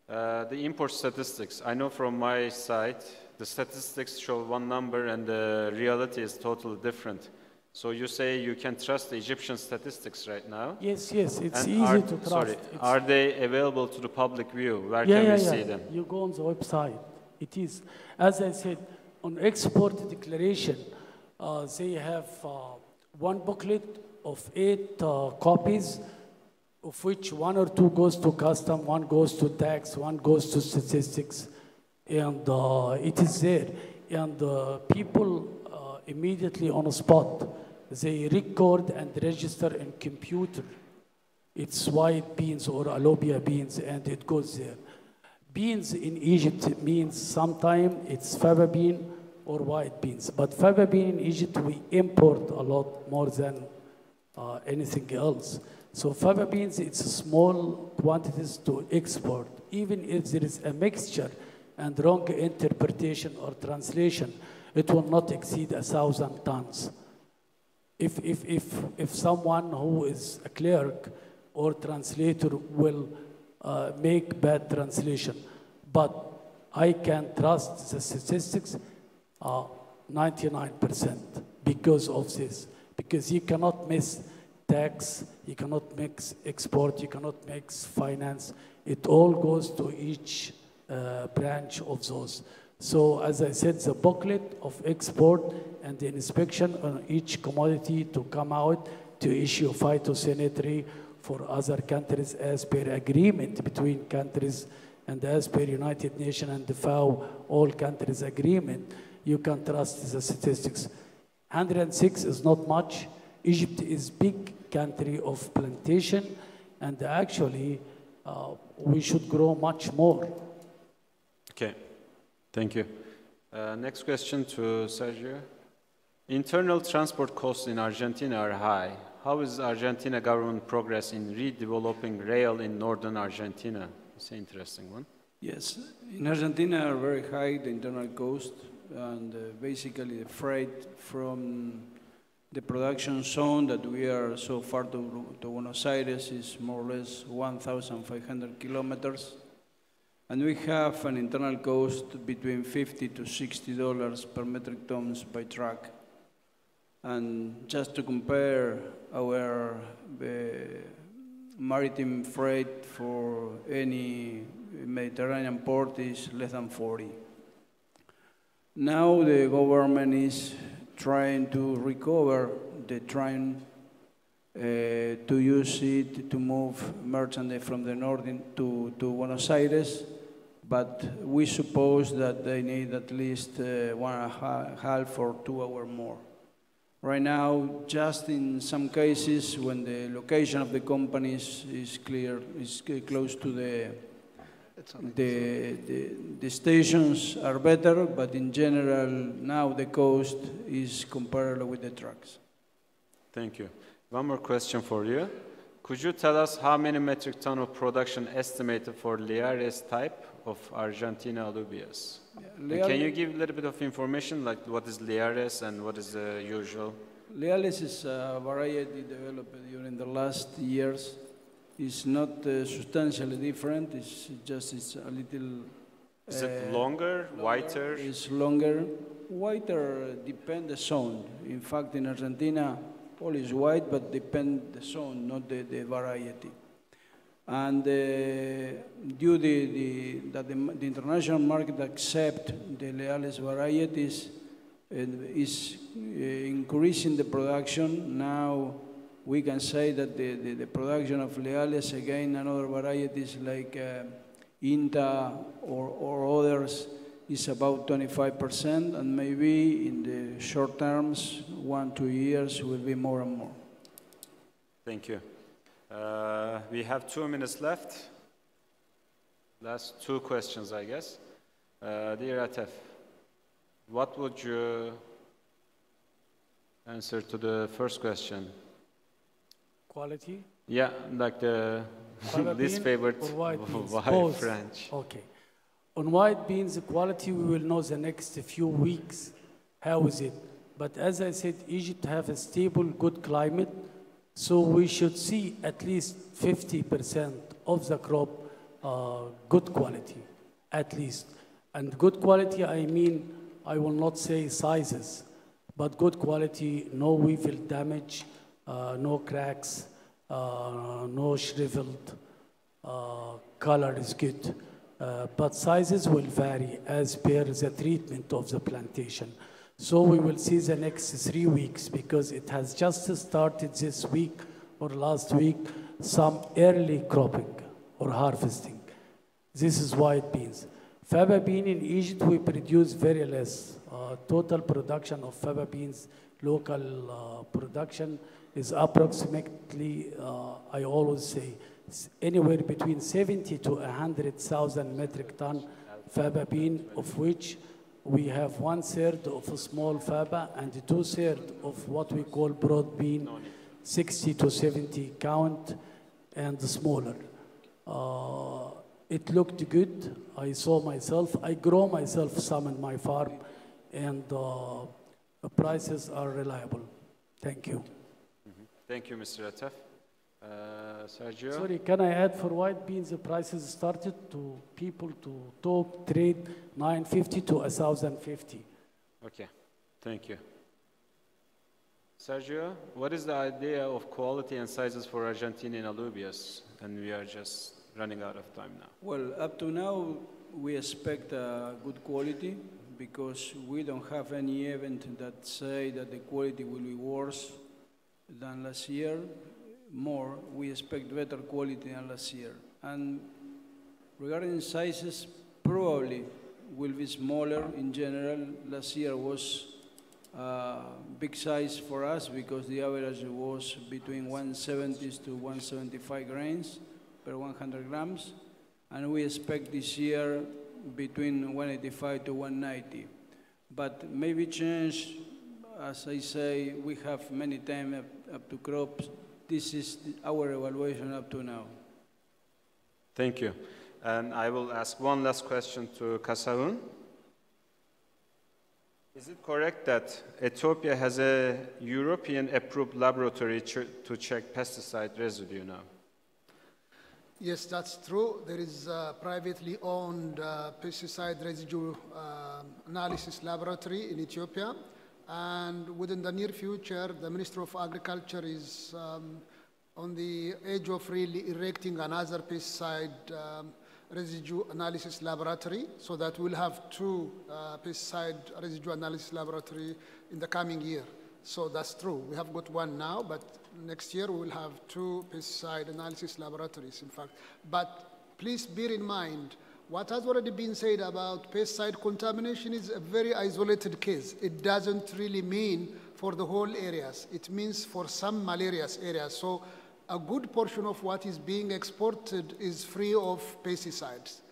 The import statistics, I know from my side, the statistics show one number and the reality is totally different. So you say you can trust the Egyptian statistics right now? Yes, yes, it's easy to trust. Sorry, are they available to the public view? Where can we see them? You go on the website. It is, as I said, on export declaration, they have one booklet of 8 copies, of which 1 or 2 goes to custom, 1 goes to tax, 1 goes to statistics, and it is there. And people immediately on the spot, they record and register in computer. It's white beans or alluvia beans, and it goes there. Beans in Egypt means sometime it's fava bean or white beans. But fava bean in Egypt, we import a lot more than anything else. So fava beans, it's small quantities to export. Even if there is a mixture and wrong interpretation or translation, it will not exceed 1,000 tons. If someone who is a clerk or translator will make bad translation, but I can trust the statistics 99% because of this. Because you cannot miss tax, you cannot mix export, you cannot mix finance. It all goes to each branch of those. So as I said, the booklet of export and the inspection on each commodity to come out to issue phytosanitary for other countries as per agreement between countries and as per United Nations and the FAO, all countries agreement, you can trust the statistics. 106 is not much. Egypt is big country of plantation, and actually we should grow much more. Okay, thank you. Next question to Sergio. Internal transport costs in Argentina are high. How is Argentina government progress in redeveloping rail in northern Argentina? It's an interesting one. Yes, in Argentina are very high, the internal cost, and basically the freight from The production zone that we are so far to Buenos Aires is more or less 1,500 kilometers. And we have an internal cost between $50 to $60 per metric tons by truck. And just to compare, our maritime freight for any Mediterranean port is less than 40. Now the government is trying to recover the train to use it to move merchandise from the north to Buenos Aires, but we suppose that they need at least 1.5 or 2 hours more. Right now, just in some cases, when the location of the companies is close to the stations are better, but in general, now the cost is comparable with the trucks. Thank you. One more question for you. Could you tell us how many metric ton of production estimated for Liares type of Argentina alubias? Yeah, can you give a little bit of information, like what is Liares and what is the usual? Liares is a variety developed during the last years. It's not substantially different. It's a little. Is it longer, whiter? It's longer. Whiter depends the zone. In fact, in Argentina, all is white, but depend the zone, not the variety. And due that the international market accept the Leales varieties, is increasing the production. Now we can say that the production of Leales, again, and other varieties like Inta or others, is about 25%, and maybe in the short terms, 1-2 years, will be more and more. Thank you. We have 2 minutes left. Last 2 questions, I guess. Dear Atef, what would you answer to the first question? Quality? Yeah, like the least favorite white French. Okay. On white beans, the quality we will know the next few weeks. How is it? But as I said, Egypt have a stable, good climate, so we should see at least 50% of the crop good quality, at least. And good quality, I mean, I will not say sizes, but good quality, no weevil damage, no cracks, no shriveled, color is good. But sizes will vary as per the treatment of the plantation. So we will see the next 3 weeks, because it has just started this week or last week, some early cropping or harvesting. This is white beans. Fava bean in Egypt, we produce very less. Total production of fava beans, local production, is approximately, I always say, anywhere between 70 to 100,000 metric ton fava bean, of which we have 1/3 of a small fava and 2/3 of what we call broad bean, 60 to 70 count, and smaller. It looked good. I saw myself. I grow myself some in my farm, and the prices are reliable. Thank you. Thank you, Mr. Atef. Sergio? Sorry, can I add, for white beans, the prices started to people to talk, trade, 950 to 1,050. Okay, thank you. Sergio, what is the idea of quality and sizes for Argentinian alubias? And we are just running out of time now. Well, up to now, we expect good quality, because we don't have any event that say that the quality will be worse than last year. More, we expect better quality than last year. And regarding sizes, probably will be smaller in general. Last year was big size for us, because the average was between 170 to 175 grains per 100 grams. And we expect this year between 185 to 190. But maybe change, as I say, we have many time up to crops. This is our evaluation up to now. Thank you. And I will ask one last question to Kasaun. Is it correct that Ethiopia has a European-approved laboratory to check pesticide residue now? Yes, that's true. There is a privately owned pesticide residue analysis laboratory in Ethiopia. And within the near future, the Minister of Agriculture is on the edge of really erecting another pesticide residue analysis laboratory, so that we'll have two pesticide residue analysis laboratory in the coming year. So that's true. We have got one now, but next year we will have two pesticide analysis laboratories, in fact. But please bear in mind, what has already been said about pesticide contamination is a very isolated case. It doesn't really mean for the whole areas. It means for some malarious areas. So a good portion of what is being exported is free of pesticides.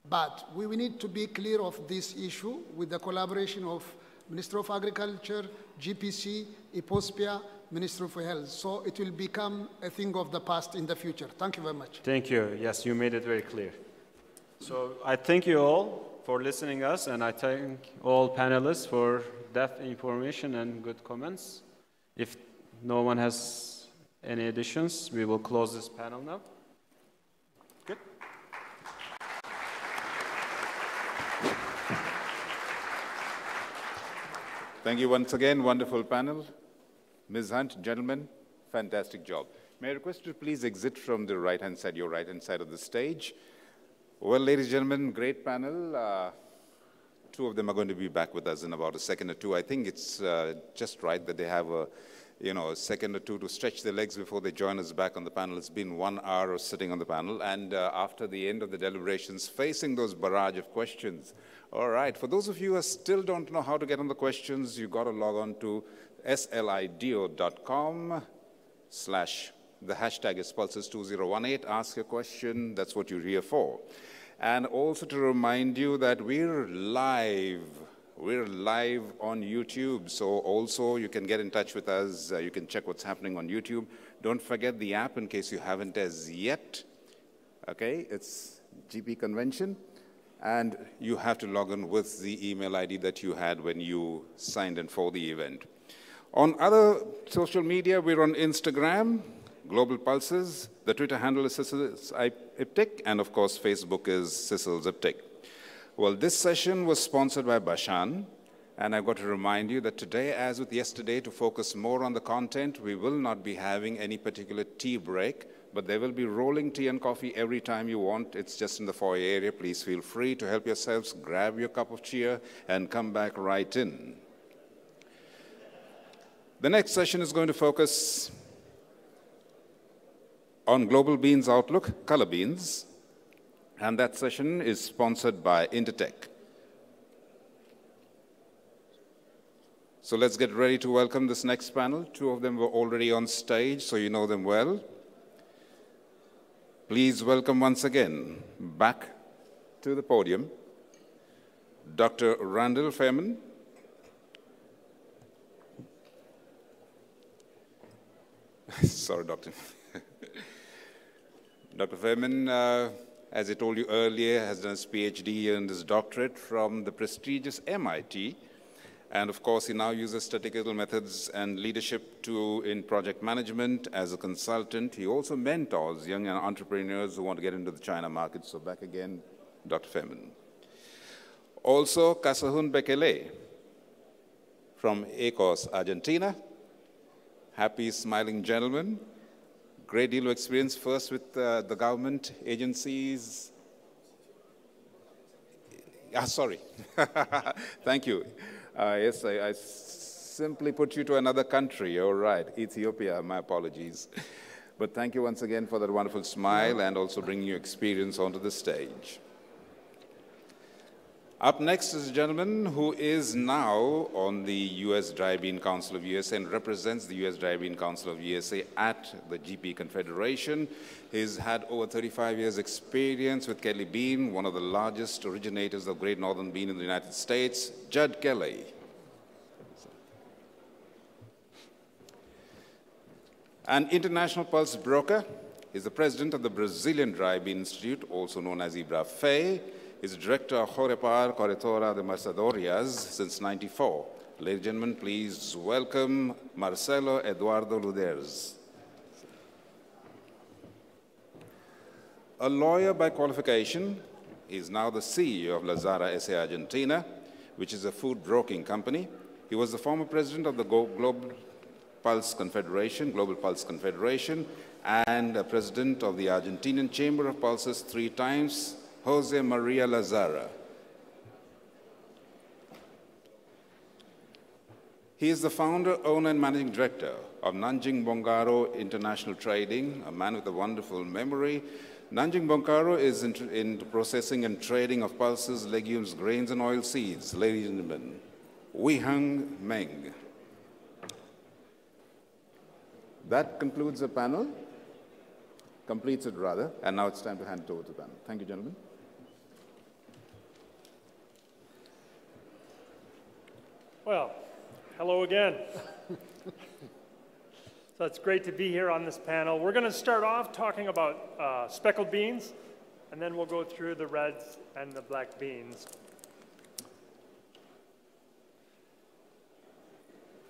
But we need to be clear of this issue with the collaboration of Minister of Agriculture, GPC, IPOSPIA, Minister of Health. So it will become a thing of the past in the future. Thank you very much. Thank you. Yes, you made it very clear. So I thank you all for listening us, and I thank all panelists for that information and good comments. If no one has any additions, we will close this panel now. Good. Thank you once again. Wonderful panel. Ms. Hunt, gentlemen, fantastic job. May I request you to please exit from the right-hand side, your right-hand side of the stage. Well, ladies and gentlemen, great panel. Two of them are going to be back with us in about a second or two. I think it's just right that they have a second or two to stretch their legs before they join us back on the panel. It's been 1 hour of sitting on the panel, and after the end of the deliberations, facing those barrage of questions. All right, for those of you who still don't know how to get on the questions, you've got to log on to slido.com/ the hashtag is Pulses2018. Ask a question. That's what you're here for. And also to remind you that we're live. We're live on YouTube, so also you can get in touch with us. You can check what's happening on YouTube. Don't forget the app in case you haven't as yet. Okay, it's GP Convention, and you have to log in with the email ID that you had when you signed in for the event. On other social media, we're on Instagram, Global Pulses. The Twitter handle is Sissels Iptic, and of course, Facebook is Sissels Iptic. Well, this session was sponsored by Bashan, and I've got to remind you that today, as with yesterday, to focus more on the content, we will not be having any particular tea break, but there will be rolling tea and coffee every time you want. It's just in the foyer area. Please feel free to help yourselves, grab your cup of cheer, and come back right in. The next session is going to focus on Global Beans Outlook, color beans. And that session is sponsored by Intertech. So let's get ready to welcome this next panel. Two of them were already on stage, so you know them well. Please welcome once again, back to the podium, Dr. Randall Fehrman. Sorry, Doctor. Dr. Fehrman, as I told you earlier, has done his PhD and his doctorate from the prestigious MIT. And of course, he now uses statistical methods and leadership in project management as a consultant. He also mentors young entrepreneurs who want to get into the China market. So back again, Dr. Fehrman. Also, Casahun Bekele from Ecos, Argentina. Happy, smiling gentleman. Great deal of experience, first with the government agencies. Sorry. Thank you. Yes, I simply put you to another country. All right, Ethiopia, my apologies. But thank you once again for that wonderful smile and also bringing your experience onto the stage. Up next is a gentleman who is now on the U.S. Dry Bean Council of USA and represents the U.S. Dry Bean Council of USA at the GP Confederation. He's had over 35 years' experience with Kelly Bean, one of the largest originators of Great Northern Bean in the United States, Judd Kelly. An international pulse broker, is the president of the Brazilian Dry Bean Institute, also known as IBRAFE. He's director of Jorepar Corretora de Mercadorias since '94. Ladies and gentlemen, please welcome Marcelo Eduardo Luders. A lawyer by qualification, he is now the CEO of Lazara S.A. Argentina, which is a food broking company. He was the former president of the Global Pulse Confederation, and president of the Argentinian Chamber of Pulses 3 times, Jose Maria Lazara. He is the founder, owner, and managing director of Nanjing Bongaro International Trading, a man with a wonderful memory. Nanjing Bongaro is into processing and trading of pulses, legumes, grains, and oil seeds. Ladies and gentlemen, Wei Hung Meng. That concludes the panel, completes it rather, and now it's time to hand it over to the panel. Thank you, gentlemen. Well, hello again. So it's great to be here on this panel. We're going to start off talking about speckled beans, and then we'll go through the reds and the black beans.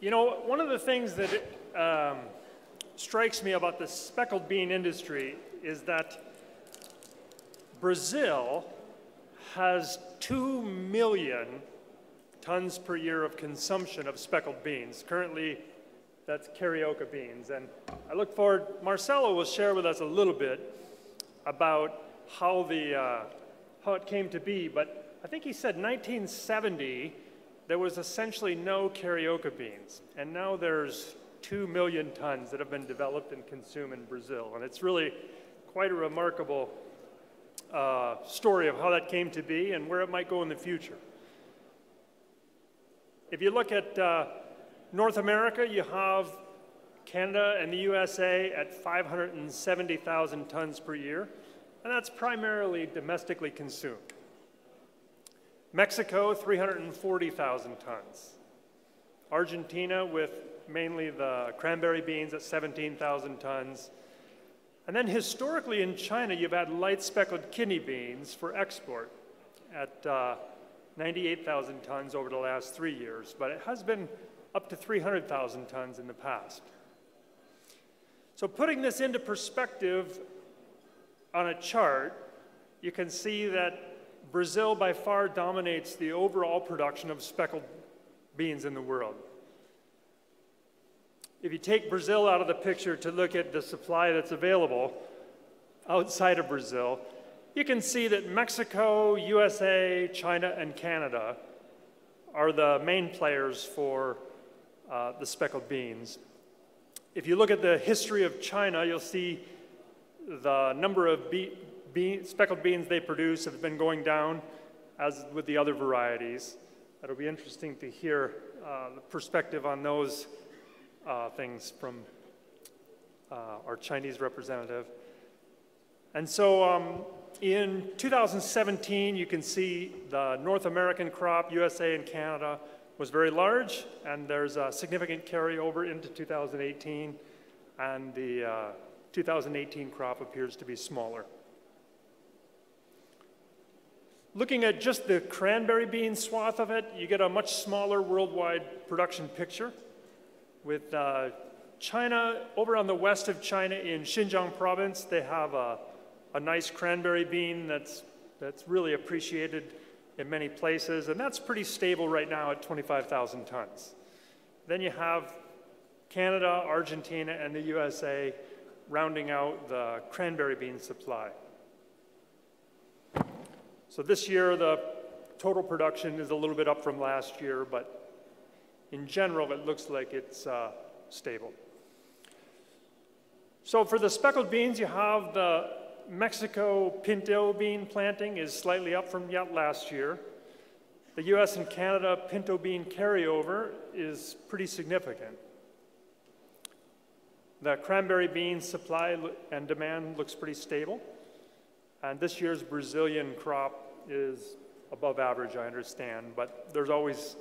You know, one of the things that strikes me about the speckled bean industry is that Brazil has 2 million tons per year of consumption of speckled beans. Currently, that's Carioca beans. And I look forward, Marcelo will share with us a little bit about how it came to be, but I think he said 1970, there was essentially no Carioca beans. And now there's 2 million tons that have been developed and consumed in Brazil. And it's really quite a remarkable story of how that came to be and where it might go in the future. If you look at North America, you have Canada and the USA at 570,000 tons per year, and that's primarily domestically consumed. Mexico, 340,000 tons. Argentina, with mainly the cranberry beans at 17,000 tons. And then historically in China, you've had light speckled kidney beans for export at 98,000 tons over the last 3 years, but it has been up to 300,000 tons in the past. So putting this into perspective on a chart, you can see that Brazil by far dominates the overall production of speckled beans in the world. If you take Brazil out of the picture to look at the supply that's available outside of Brazil, you can see that Mexico, USA, China, and Canada are the main players for the speckled beans. If you look at the history of China, you'll see the number of speckled beans they produce have been going down, as with the other varieties. It'll be interesting to hear the perspective on those things from our Chinese representative. And so in 2017, you can see the North American crop, USA and Canada, was very large, and there's a significant carryover into 2018, and the 2018 crop appears to be smaller. Looking at just the cranberry bean swath of it, you get a much smaller worldwide production picture, with China, over on the west of China in Xinjiang province, they have a nice cranberry bean that's really appreciated in many places, and that's pretty stable right now at 25,000 tons. Then you have Canada, Argentina, and the USA rounding out the cranberry bean supply. So this year, the total production is a little bit up from last year, but in general, it looks like it's stable. So for the speckled beans, you have the Mexico pinto bean planting is slightly up from last year. The US and Canada pinto bean carryover is pretty significant. The cranberry bean supply and demand looks pretty stable. And this year's Brazilian crop is above average, I understand, but there's always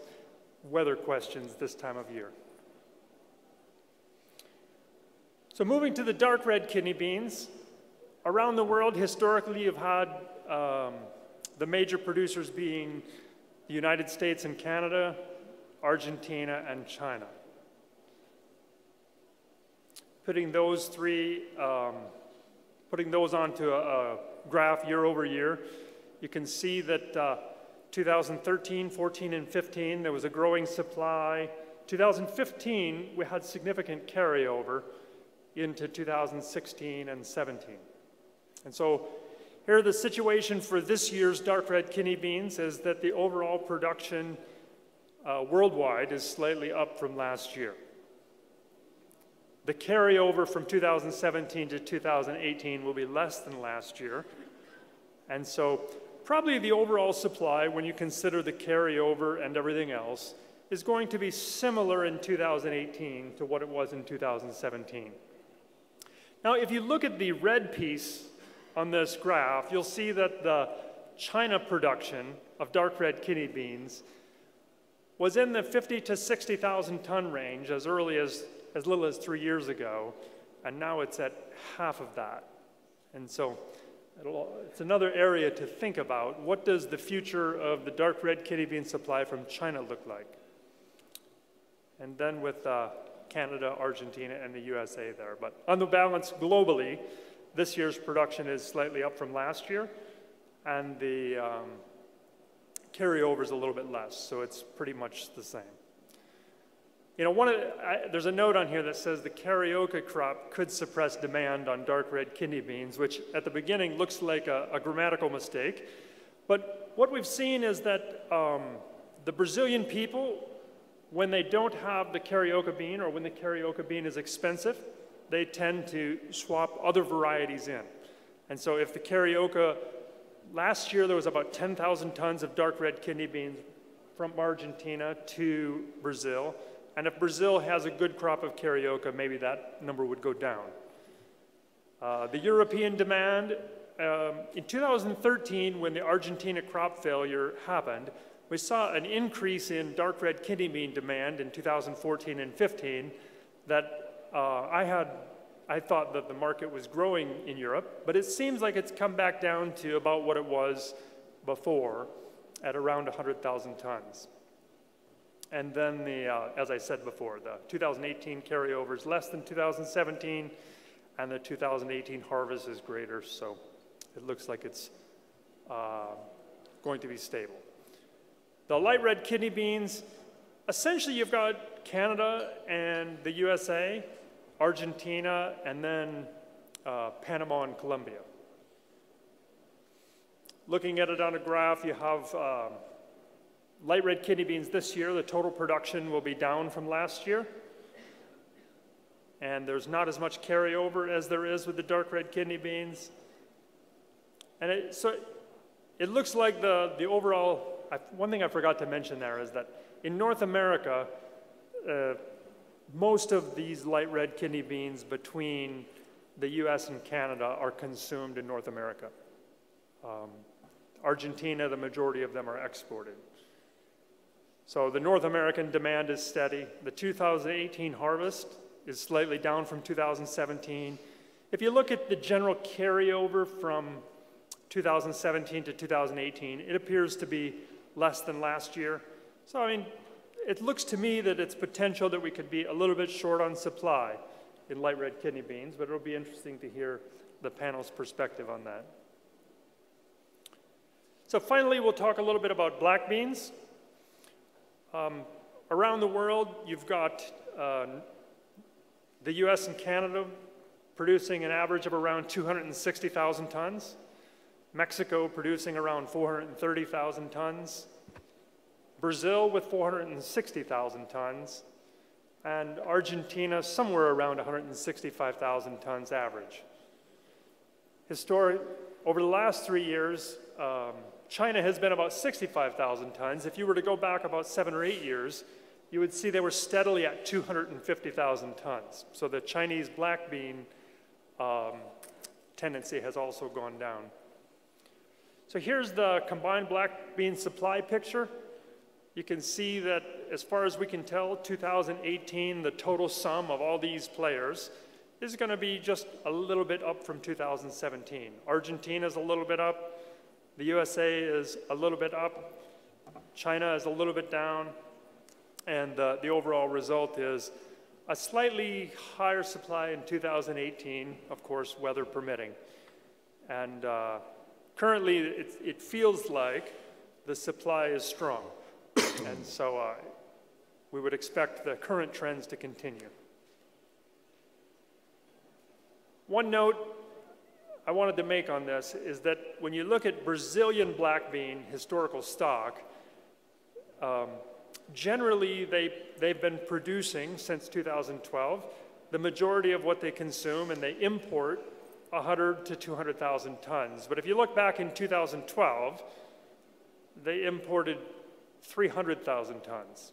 weather questions this time of year. So moving to the dark red kidney beans, around the world, historically, you've had The major producers being the United States and Canada, Argentina, and China. Putting those onto a graph year over year, you can see that 2013, 14, and 15, there was a growing supply. 2015, we had significant carryover into 2016 and 17. And so here the situation for this year's dark red kidney beans is that the overall production worldwide is slightly up from last year. The carryover from 2017 to 2018 will be less than last year. And so probably the overall supply, when you consider the carryover and everything else, is going to be similar in 2018 to what it was in 2017. Now, if you look at the red piece on this graph, you'll see that the China production of dark red kidney beans was in the 50 to 60,000 ton range as early as little as 3 years ago, and now it's at half of that. And so it's another area to think about. What does the future of the dark red kidney bean supply from China look like? And then with Canada, Argentina, and the USA there. But on the balance globally, this year's production is slightly up from last year, and the carryover is a little bit less, so it's pretty much the same. You know, there's a note on here that says the Carioca crop could suppress demand on dark red kidney beans, which at the beginning looks like a grammatical mistake. But what we've seen is that the Brazilian people, when they don't have the Carioca bean or when the Carioca bean is expensive, they tend to swap other varieties in. And so if the Carioca, last year there was about 10,000 tons of dark red kidney beans from Argentina to Brazil. And if Brazil has a good crop of Carioca, maybe that number would go down. The European demand, in 2013, when the Argentina crop failure happened, we saw an increase in dark red kidney bean demand in 2014 and 15 that I thought that the market was growing in Europe, but it seems like it's come back down to about what it was before, at around 100,000 tons. And then, as I said before, the 2018 carryover is less than 2017, and the 2018 harvest is greater, so it looks like it's going to be stable. The light red kidney beans, essentially you've got Canada and the USA, Argentina, and then Panama and Colombia. Looking at it on a graph, you have light red kidney beans this year. The total production will be down from last year. And there's not as much carryover as there is with the dark red kidney beans. And so it looks like the overall, one thing I forgot to mention there is that in North America, most of these light red kidney beans between the US and Canada are consumed in North America. Argentina, the majority of them are exported. So the North American demand is steady. The 2018 harvest is slightly down from 2017. If you look at the general carryover from 2017 to 2018, it appears to be less than last year. So, I mean, it looks to me that it's potential that we could be a little bit short on supply in light red kidney beans, but it'll be interesting to hear the panel's perspective on that. So finally, we'll talk a little bit about black beans. Around the world, you've got the US and Canada producing an average of around 260,000 tons, Mexico producing around 430,000 tons, Brazil with 460,000 tons, and Argentina somewhere around 165,000 tons average. Over the last 3 years, China has been about 65,000 tons. If you were to go back about 7 or 8 years, you would see they were steadily at 250,000 tons. So the Chinese black bean tendency has also gone down. So here's the combined black bean supply picture. You can see that as far as we can tell, 2018, the total sum of all these players is going to be just a little bit up from 2017. Argentina's a little bit up. The USA is a little bit up, China is a little bit down, and the overall result is a slightly higher supply in 2018, of course, weather permitting. And currently, it feels like the supply is strong. And so we would expect the current trends to continue. One note I wanted to make on this is that when you look at Brazilian black bean historical stock, generally they've been producing since 2012 the majority of what they consume, and they import 100 to 200,000 tons. But if you look back in 2012, they imported 300,000 tons.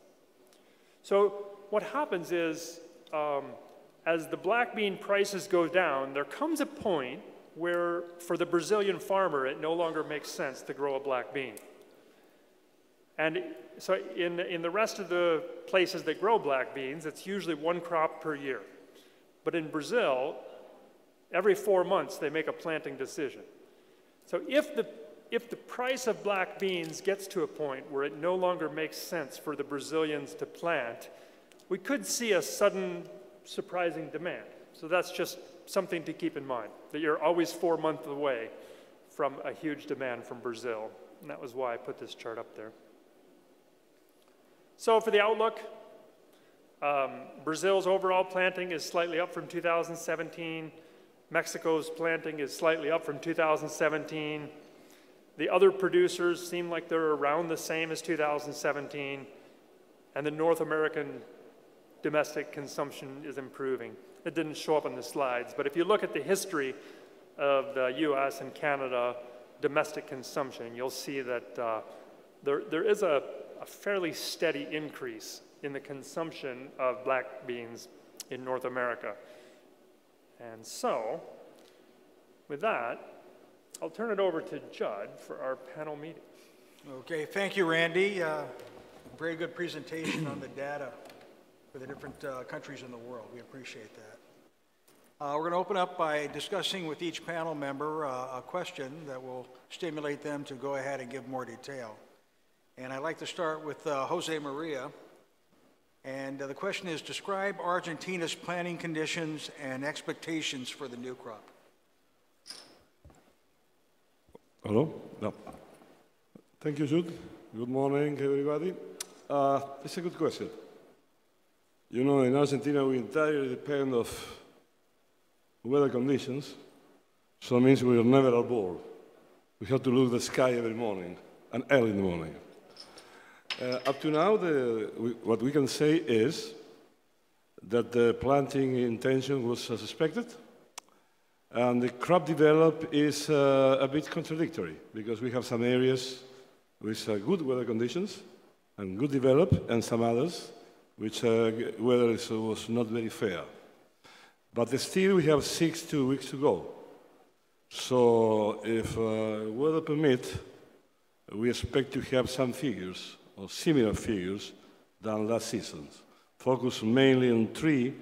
So what happens is, as the black bean prices go down, there comes a point where, for the Brazilian farmer, it no longer makes sense to grow a black bean. And so in the rest of the places that grow black beans, it's usually one crop per year. But in Brazil, every 4 months, they make a planting decision. So if the price of black beans gets to a point where it no longer makes sense for the Brazilians to plant, we could see a sudden surprising demand. So that's just something to keep in mind, that you're always 4 months away from a huge demand from Brazil. And that was why I put this chart up there. So for the outlook, Brazil's overall planting is slightly up from 2017. Mexico's planting is slightly up from 2017. The other producers seem like they're around the same as 2017. And the North American domestic consumption is improving. It didn't show up on the slides, but if you look at the history of the US and Canada domestic consumption, you'll see that there is a fairly steady increase in the consumption of black beans in North America. And so, with that, I'll turn it over to Judd for our panel meeting. Okay, thank you, Randy. Very good presentation on the data for the different countries in the world. We appreciate that. We're going to open up by discussing with each panel member a question that will stimulate them to go ahead and give more detail. And I'd like to start with Jose Maria. And the question is, describe Argentina's planting conditions and expectations for the new crop. Hello? No. Thank you, Jude. Good morning, everybody. It's a good question. You know, in Argentina, we entirely depend on weather conditions, so it means we are never aboard. We have to look at the sky every morning, and early in the morning. Up to now, what we can say is that the planting intention was as expected, and the crop develop is a bit contradictory, because we have some areas with good weather conditions and good develop, and some others which weather was not very fair. But still, we have 6 weeks to go. So if weather permit, we expect to have some figures, or similar figures, than last season. Focus mainly on 3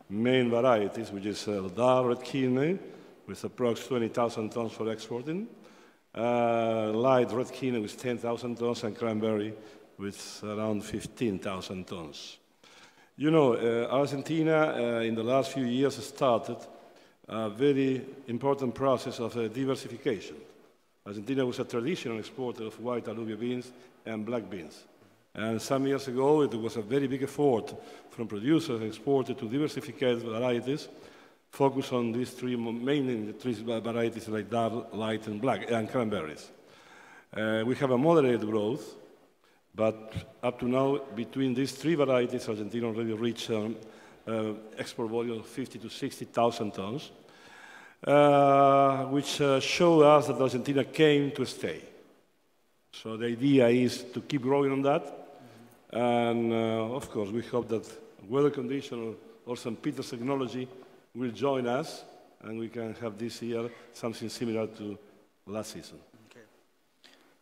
main varieties, which is dark red kidney, with approximately 20,000 tons for exporting, light red kidney with 10,000 tons, and cranberry with around 15,000 tons. You know, Argentina in the last few years started a very important process of diversification. Argentina was a traditional exporter of white alluvial beans and black beans. And some years ago, it was a very big effort from producers and exporters to diversify varieties, focus on these 3, mainly the 3 varieties like dark, light, and black, and cranberries. We have a moderate growth, but up to now, between these 3 varieties, Argentina already reached export volume of 50 to 60,000 tons, which show us that Argentina came to stay. So the idea is to keep growing on that, and of course, we hope that weather condition or St. Peter's technology will join us, and we can have this year something similar to last season.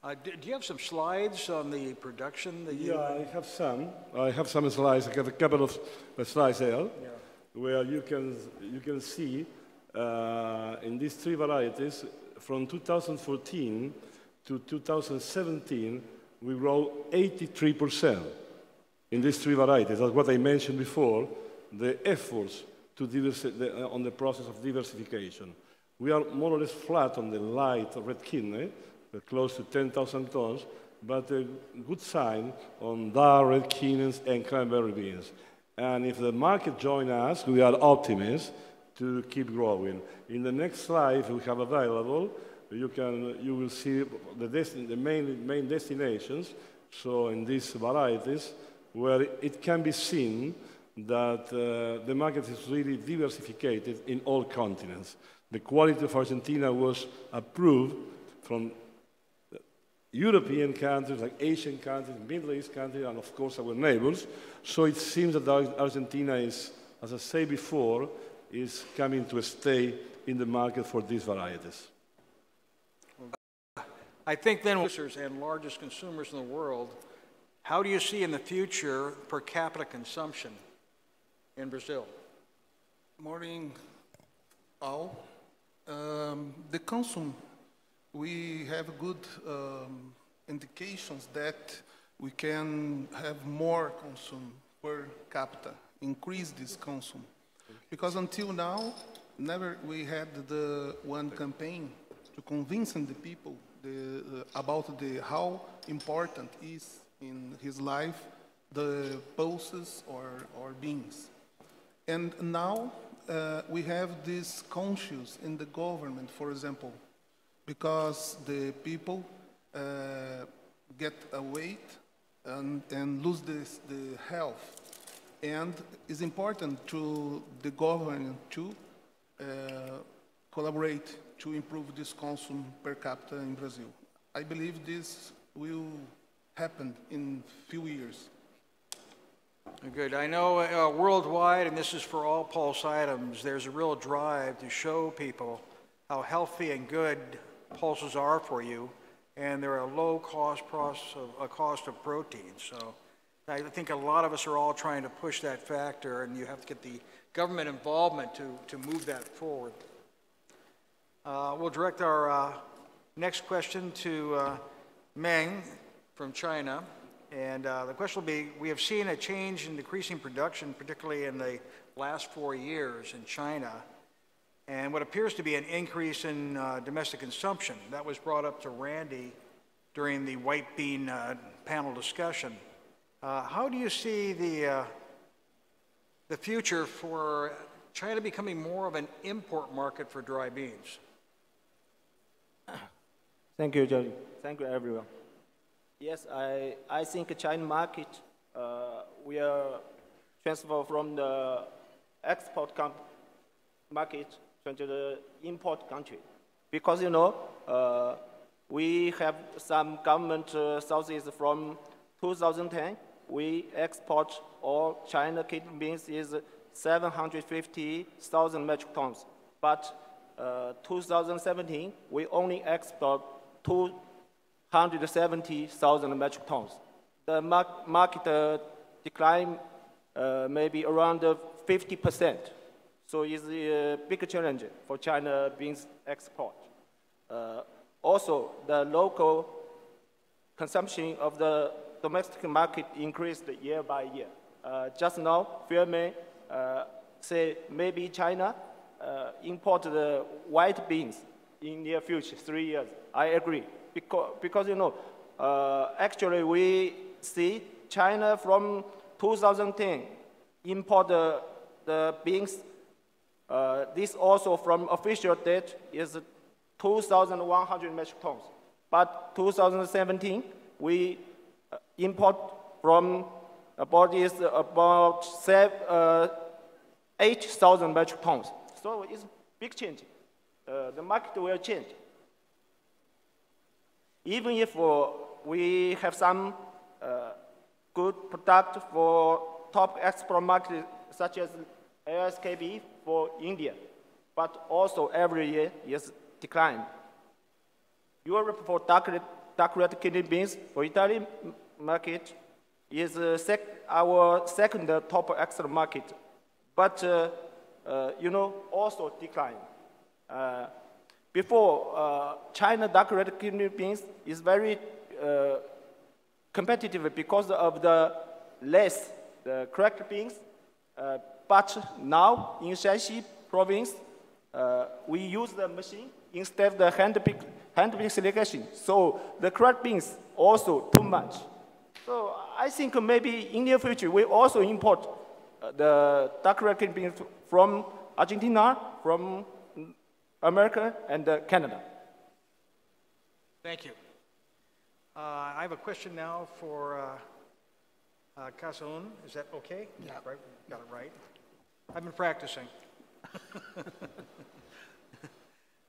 Do you have some slides on the production? That you... Yeah, I have some. I have some slides. I have a couple of slides there, where you can see in these 3 varieties from 2014 to 2017, we grow 83% in these three varieties. That's what I mentioned before, the efforts to on the process of diversification. We are more or less flat on the light red kidney, close to 10,000 tons, but a good sign on dark red kidneys and cranberry beans. And if the market joins us, we are optimists to keep growing. In the next slide we have available, you will see the main destinations. So in these varieties, where it can be seen that the market is really diversified in all continents. The quality of Argentina was approved from European countries, like Asian countries, Middle East countries, and of course our neighbors. So it seems that Argentina is, as I said before, is coming to stay in the market for these varieties. I think then producers and largest consumers in the world, how do you see in the future per capita consumption in Brazil? Morning, all. The consumption, we have good indications that we can have more consumption per capita, increase this consumption. Because until now, never we had the one campaign to convincing the people about how important is in his life the pulses or beans. And now we have this conscious in the government, for example, because the people get a weight and lose the health. And it's important to the government to collaborate to improve this consumption per capita in Brazil. I believe this will happen in few years. Good. I know worldwide, and this is for all pulse items, there's a real drive to show people how healthy and good pulses are for you, and they're a low cost of protein. So I think a lot of us are all trying to push that factor, and you have to get the government involvement to move that forward. We'll direct our next question to Meng from China. And the question will be, we have seen a change in decreasing production, particularly in the last 4 years in China, and what appears to be an increase in domestic consumption. That was brought up to Randy during the white bean panel discussion. How do you see the future for China becoming more of an import market for dry beans? Thank you, Judy. Thank you, everyone. Yes, I think China market will transfer from the export market to the import country. Because, you know, we have some government sources from 2010. We export all China kidney beans is 750,000 metric tons. But 2017, we only export 270,000 metric tons. The market decline maybe around 50%. So it's a big challenge for China beans export. Also, the local consumption of the domestic market increased year by year. Just now, Firme say maybe China import the white beans in near future, 3 years. I agree. Because you know, actually we see China from 2010 import the beans. This also from official date is 2,100 metric tons. But 2017 we import from about 8,000 metric tons. So it's a big change. The market will change. Even if we have some good product for top export market, such as ASKB for India, but also every year is decline. Europe for dark red kidney beans for Italian market is our second top export market, but you know, also decline. before, China dark red kidney beans is very competitive because of the less cracked beans. But now in Shanxi province, we use the machine instead of the hand-pick selection. So the cracked beans also too much. So I think maybe in the near future we also import the dark red kidney beans from Argentina, from America, and Canada. Thank you. I have a question now for Kasun. Is that okay? Yeah. Right? Got it right. I've been practicing.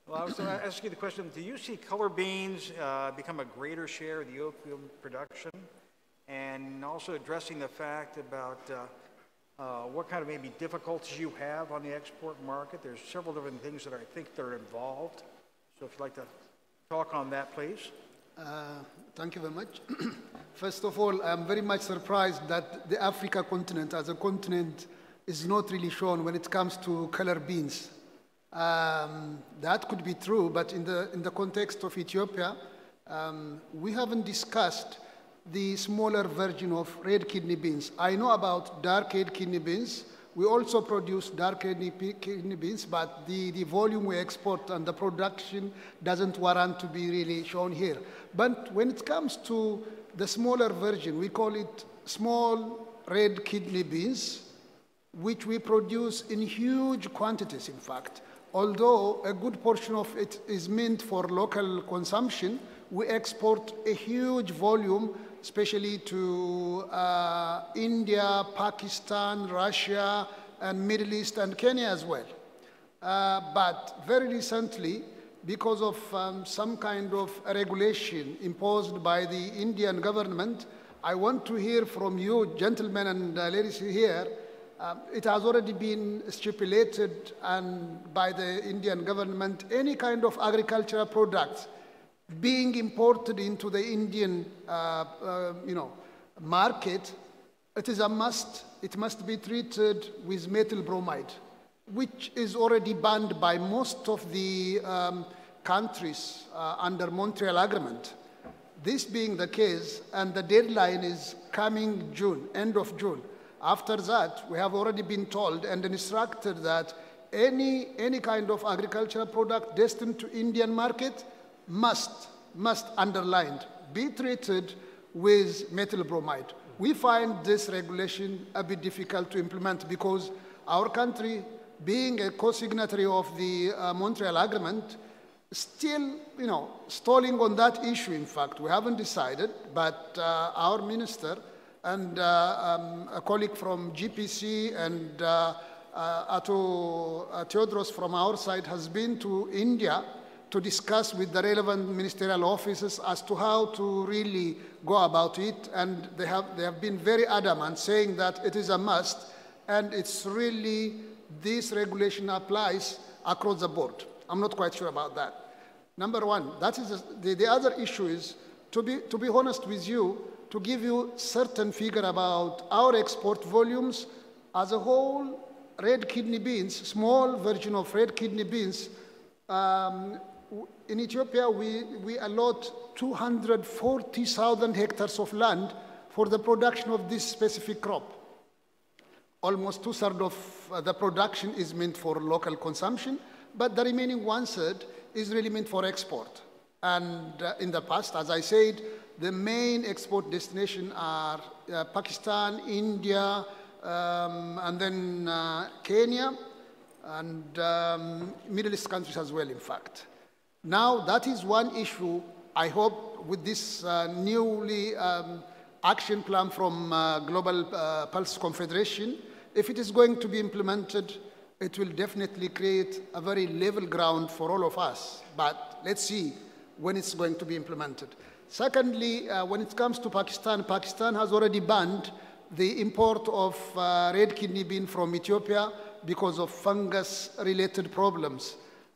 Well, I was going to ask you the question, do you see color beans become a greater share of the opium production? And also addressing the fact about what kind of maybe difficulties you have on the export market. There's several different things that I think that are involved. So if you'd like to talk on that, please. Thank you very much. First of all, I'm very much surprised that the Africa continent as a continent is not really shown when it comes to color beans. That could be true, but in the context of Ethiopia, we haven't discussed the smaller version of red kidney beans. I know about dark red kidney beans. We also produce dark red kidney beans, but the volume we export and the production doesn't warrant to be really shown here. But when it comes to the smaller version, we call it small red kidney beans, which we produce in huge quantities, in fact. Although a good portion of it is meant for local consumption, we export a huge volume, especially to India, Pakistan, Russia, and Middle East, and Kenya as well. But very recently, because of some kind of regulation imposed by the Indian government, I want to hear from you, gentlemen and ladies here. It has already been stipulated and by the Indian government, any kind of agricultural products being imported into the Indian market, it is a must. It must be treated with methyl bromide, which is already banned by most of the countries under Montreal Agreement. This being the case, and the deadline is coming June, end of June. After that, we have already been told and instructed that any kind of agricultural product destined to Indian market must underlined, be treated with methyl bromide. We find this regulation a bit difficult to implement because our country, being a co-signatory of the Montreal Agreement, still, stalling on that issue, in fact. We haven't decided, but our minister and a colleague from GPC and Ato Theodros from our side has been to India to discuss with the relevant ministerial offices as to how to really go about it. And they have been very adamant, saying that it is a must, and it's really, this regulation applies across the board. I'm not quite sure about that. Number one, that is the other issue is, to be honest with you, to give you certain figure about our export volumes as a whole, red kidney beans, small version of red kidney beans, in Ethiopia, we allot 240,000 hectares of land for the production of this specific crop. Almost 2/3 of the production is meant for local consumption, but the remaining 1/3 is really meant for export. And in the past, as I said, the main export destination are Pakistan, India, and then Kenya, and Middle East countries as well, in fact. Now, that is one issue. I hope with this newly action plan from Global Pulse Confederation, if it is going to be implemented, it will definitely create a very level ground for all of us. But let's see when it's going to be implemented. Secondly, when it comes to Pakistan, Pakistan has already banned the import of red kidney bean from Ethiopia because of fungus-related problems.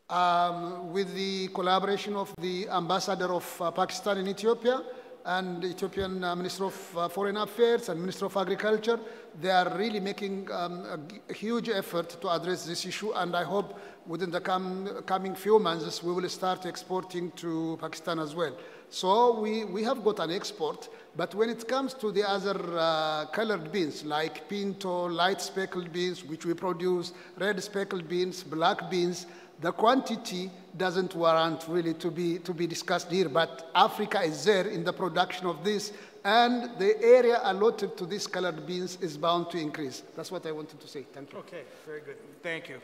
With the collaboration of the ambassador of Pakistan in Ethiopia, and the Ethiopian Minister of Foreign Affairs and Minister of Agriculture. They are really making a huge effort to address this issue, and I hope within the coming few months we will start exporting to Pakistan as well. So we have got an export, but when it comes to the other colored beans like pinto, light speckled beans, which we produce, red speckled beans, black beans, the quantity doesn't warrant really to be discussed here, but Africa is there in the production of this, and the area allotted to these colored beans is bound to increase. That's what I wanted to say. Thank you. Okay, very good. Thank you.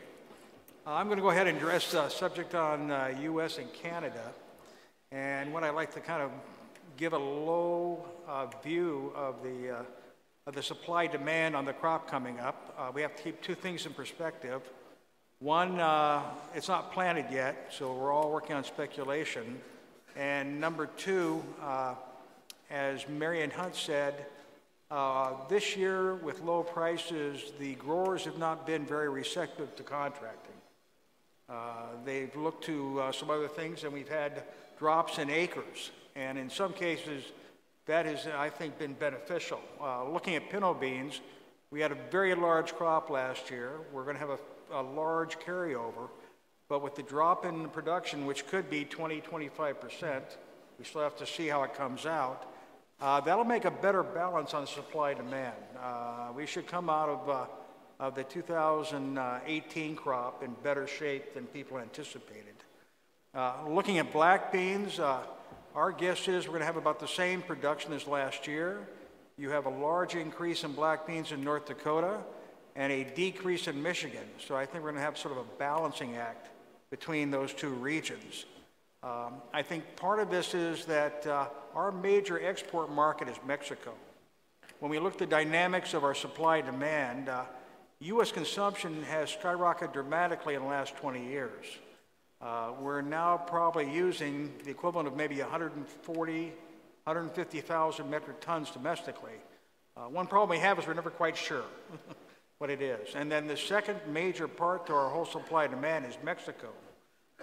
I'm going to go ahead and address the subject on U.S. and Canada, and what I'd like to kind of give a low view of the supply-demand on the crop coming up. We have to keep two things in perspective. One, it's not planted yet, so we're all working on speculation. And number two, as Marion Hunt said, this year with low prices, the growers have not been very receptive to contracting. They've looked to some other things, and we've had drops in acres. And in some cases, that has, I think, been beneficial. Looking at pinto beans, we had a very large crop last year. We're going to have a large carryover, but with the drop in production, which could be 20–25%, we still have to see how it comes out, that'll make a better balance on supply-demand. We should come out of the 2018 crop in better shape than people anticipated. Looking at black beans, our guess is we're going to have about the same production as last year. You have a large increase in black beans in North Dakota and a decrease in Michigan. So I think we're going to have sort of a balancing act between those two regions. I think part of this is that our major export market is Mexico. When we look at the dynamics of our supply-demand, U.S. consumption has skyrocketed dramatically in the last 20 years. We're now probably using the equivalent of maybe 150,000 metric tons domestically. One problem we have is we're never quite sure what it is. And then the second major part to our whole supply demand is Mexico.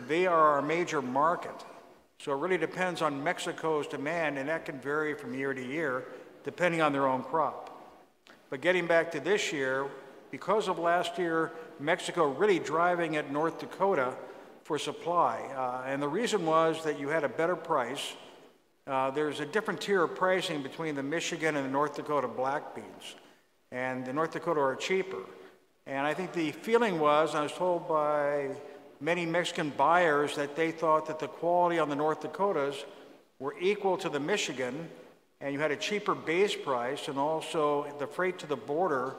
They are our major market. So it really depends on Mexico's demand, and that can vary from year to year depending on their own crop. But getting back to this year, because of last year, Mexico really driving at North Dakota for supply. And the reason was that you had a better price. There's a different tier of pricing between the Michigan and the North Dakota black beans. And the North Dakota are cheaper. And I think the feeling was, I was told by many Mexican buyers that they thought that the quality on the North Dakotas were equal to the Michigan, and you had a cheaper base price, and also the freight to the border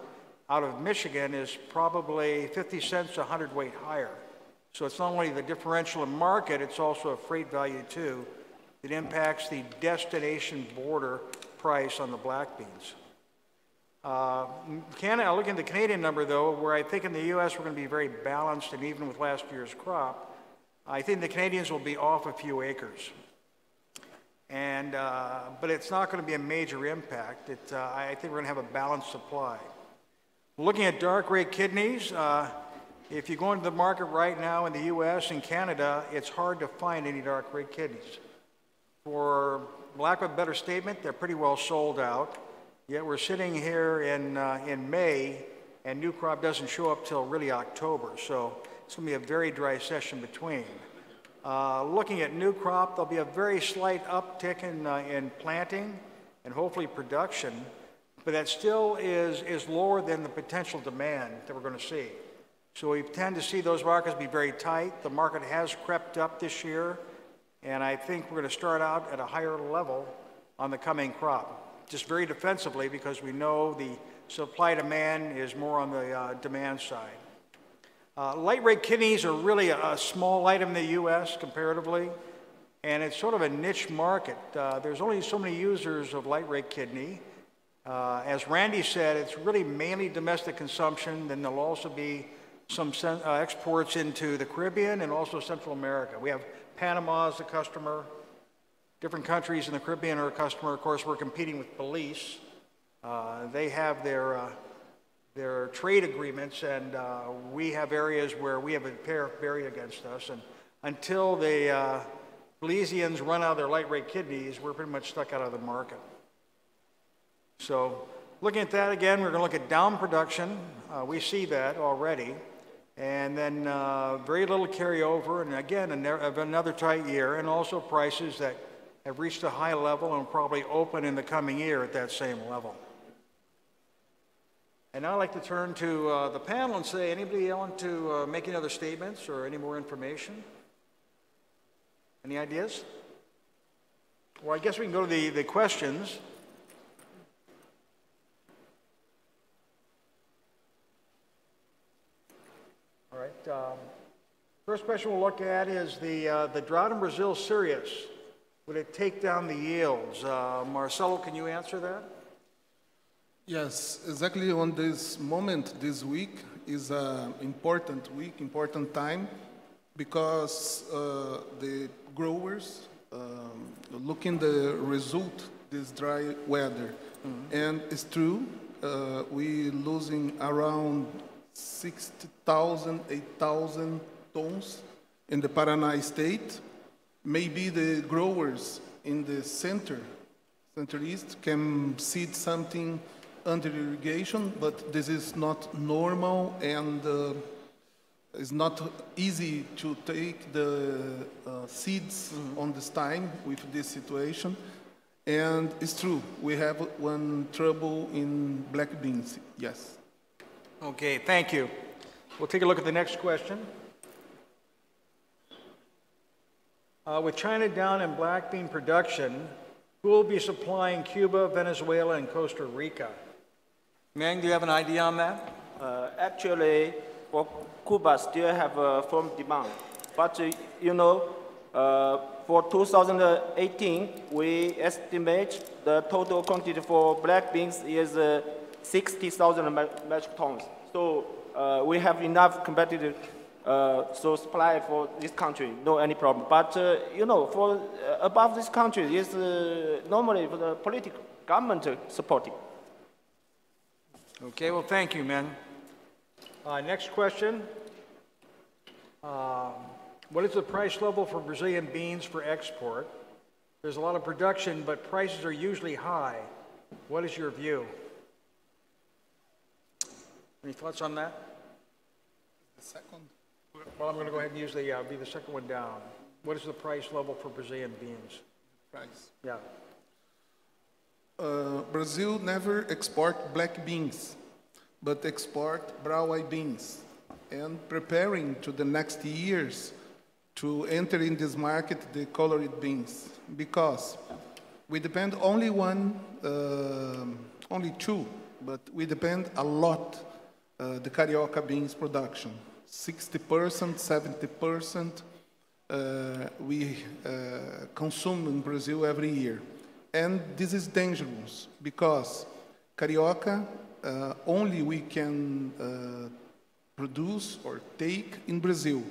out of Michigan is probably 50 cents a hundredweight higher. So it's not only the differential in market, it's also a freight value too that impacts the destination border price on the black beans. Canada, looking at the Canadian number though, where I think in the U.S. we're going to be very balanced and even with last year's crop, I think the Canadians will be off a few acres. And, but it's not going to be a major impact. I think we're going to have a balanced supply. Looking at dark red kidneys, if you go into the market right now in the U.S. and Canada, it's hard to find any dark red kidneys. For lack of a better statement, they're pretty well sold out. Yet we're sitting here in May, and new crop doesn't show up till really October. So it's going to be a very dry session between. Looking at new crop, there'll be a very slight uptick in planting and hopefully production, but that still is lower than the potential demand that we're going to see. So we tend to see those markets be very tight. The market has crept up this year, and I think we're going to start out at a higher level on the coming crop. Just very defensively, because we know the supply-demand is more on the demand side. Light red kidneys are really a small item in the U.S. comparatively, and it's sort of a niche market. There's only so many users of light red kidney. As Randy said, it's really mainly domestic consumption. Then there'll also be some exports into the Caribbean and also Central America. We have Panama as a customer. Different countries in the Caribbean are a customer. Of course, we're competing with Belize. They have their trade agreements, and we have areas where we have a pair of barrier against us. And until they Belizeans run out of their light rate kidneys, we're pretty much stuck out of the market. So looking at that again, we're going to look at down production. We see that already. And then very little carryover, and again, another tight year, and also prices that have reached a high level and probably open in the coming year at that same level. And now I'd like to turn to the panel and say, anybody want to make any other statements or any more information? Any ideas? Well, I guess we can go to the questions. All right. First question we'll look at is the drought in Brazil serious? Would it take down the yields? Marcelo, can you answer that? Yes, exactly on this moment, this week is an important week, important time, because the growers looking the result this dry weather. And it's true, we losing around 60,000, 8,000 tons in the Paraná state. Maybe the growers in the center-east can seed something under irrigation, but this is not normal, and it's not easy to take the seeds on this time with this situation. And it's true, we have one trouble in black beans, yes. Okay, thank you. We'll take a look at the next question. With China down in black bean production, who will be supplying Cuba, Venezuela, and Costa Rica? Mang, do you have an idea on that? Actually, for Cuba still have a firm demand. But, you know, for 2018, we estimate the total quantity for black beans is 60,000 metric tons. So we have enough competitive supply for this country, no any problem. But, you know, for above this country is normally for the political government supporting. Okay, well, thank you, man. Next question. What is the price level for Brazilian beans for export? There's a lot of production, but prices are usually high. What is your view? Any thoughts on that? The second. Well, I'm going to go ahead and use be the second one down. What is the price level for Brazilian beans? Price. Yeah. Brazil never export black beans, but export brown beans, and preparing to the next years to enter in this market the colored beans, because we depend only two, but we depend a lot the Carioca beans production. 60%, 70% we consume in Brazil every year. And this is dangerous because Carioca only we can produce or take in Brazil.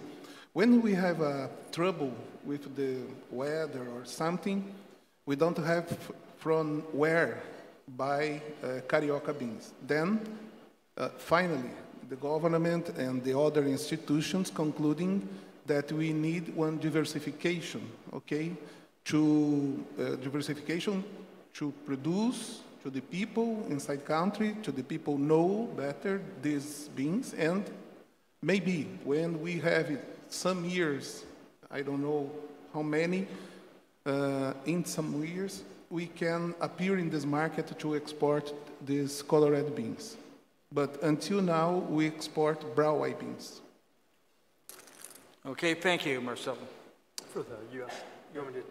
When we have trouble with the weather or something, we don't have from where buy Carioca beans. Then, finally, the government and the other institutions concluding that we need one diversification, okay? Diversification to produce to the people inside country, to the people know better these beans, and maybe when we have it, some years, I don't know how many, in some years, we can appear in this market to export these colored beans. But until now, we export brown beans. Okay, thank you, Marcelo. For the U.S., you want me to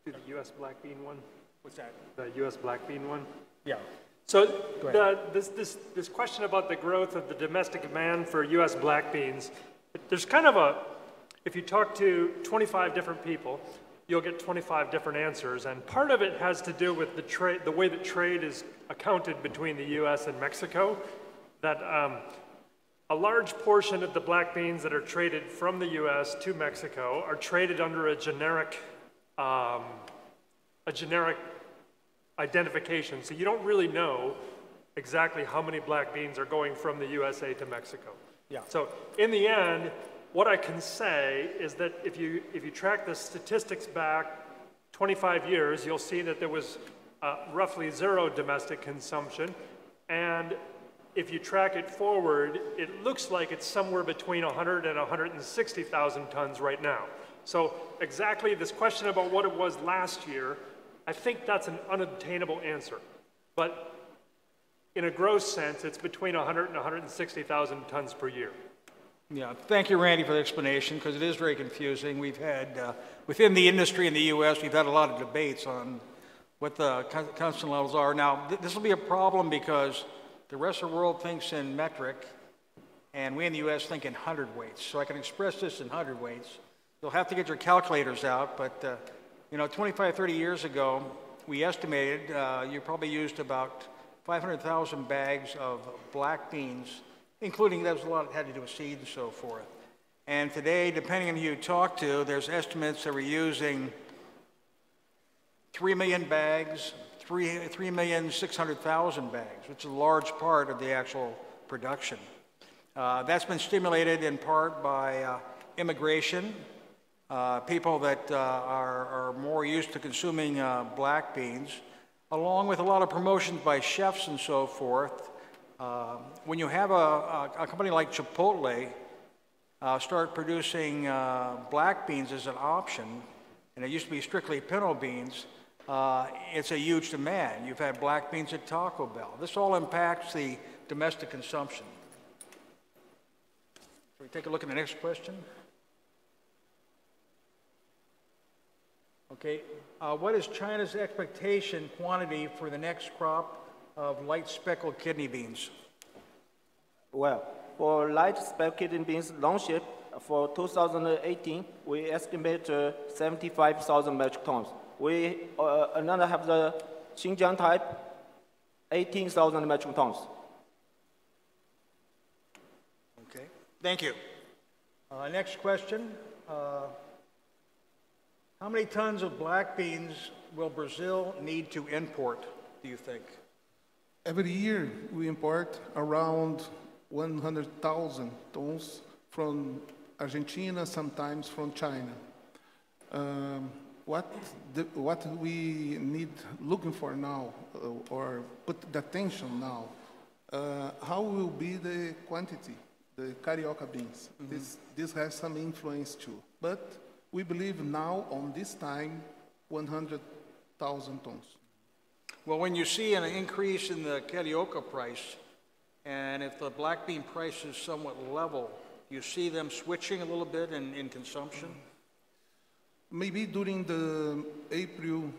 do the U.S. black bean one? What's that? The U.S. black bean one? Yeah. So this question about the growth of the domestic demand for U.S. black beans, there's kind of a, if you talk to 25 different people, you'll get 25 different answers, and part of it has to do with the way that trade is accounted between the U.S. and Mexico, that a large portion of the black beans that are traded from the U.S. to Mexico are traded under a generic identification. So you don't really know exactly how many black beans are going from the USA to Mexico. Yeah. So in the end, What I can say is that if you track the statistics back 25 years, you'll see that there was roughly zero domestic consumption. And if you track it forward, it looks like it's somewhere between 100 and 160,000 tons right now. So exactly this question about what it was last year, I think that's an unobtainable answer. But in a gross sense, it's between 100 and 160,000 tons per year. Yeah, thank you, Randy, for the explanation, because it is very confusing. We've had, within the industry in the U.S., we've had a lot of debates on what the consumption levels are. Now, this will be a problem because the rest of the world thinks in metric, and we in the U.S. think in hundredweights. So I can express this in hundredweights. You'll have to get your calculators out, but 25, 30 years ago, we estimated you probably used about 500,000 bags of black beans, including there was a lot that had to do with seed and so forth. And today, depending on who you talk to, there's estimates that we're using 3 million bags, 3,600,000 bags, which is a large part of the actual production. That's been stimulated in part by immigration, people that are more used to consuming black beans, along with a lot of promotions by chefs and so forth. When you have a company like Chipotle start producing black beans as an option, and it used to be strictly pinto beans, it's a huge demand. You've had black beans at Taco Bell. This all impacts the domestic consumption. Shall we take a look at the next question? Okay, what is China's expectation quantity for the next crop of light speckled kidney beans? Well, for light speckled kidney beans longship for 2018, we estimate 75,000 metric tons. We another have the Xinjiang type, 18,000 metric tons. Okay, thank you. Next question. How many tons of black beans will Brazil need to import, do you think? Every year we import around 100,000 tons from Argentina, sometimes from China. What we need looking for now, or put the attention now, how will be the quantity, the Carioca beans? Mm-hmm. This has some influence too. But we believe now, on this time, 100,000 tons. Well, when you see an increase in the Carioca price, and if the black bean price is somewhat level, you see them switching a little bit in consumption? Maybe during the April,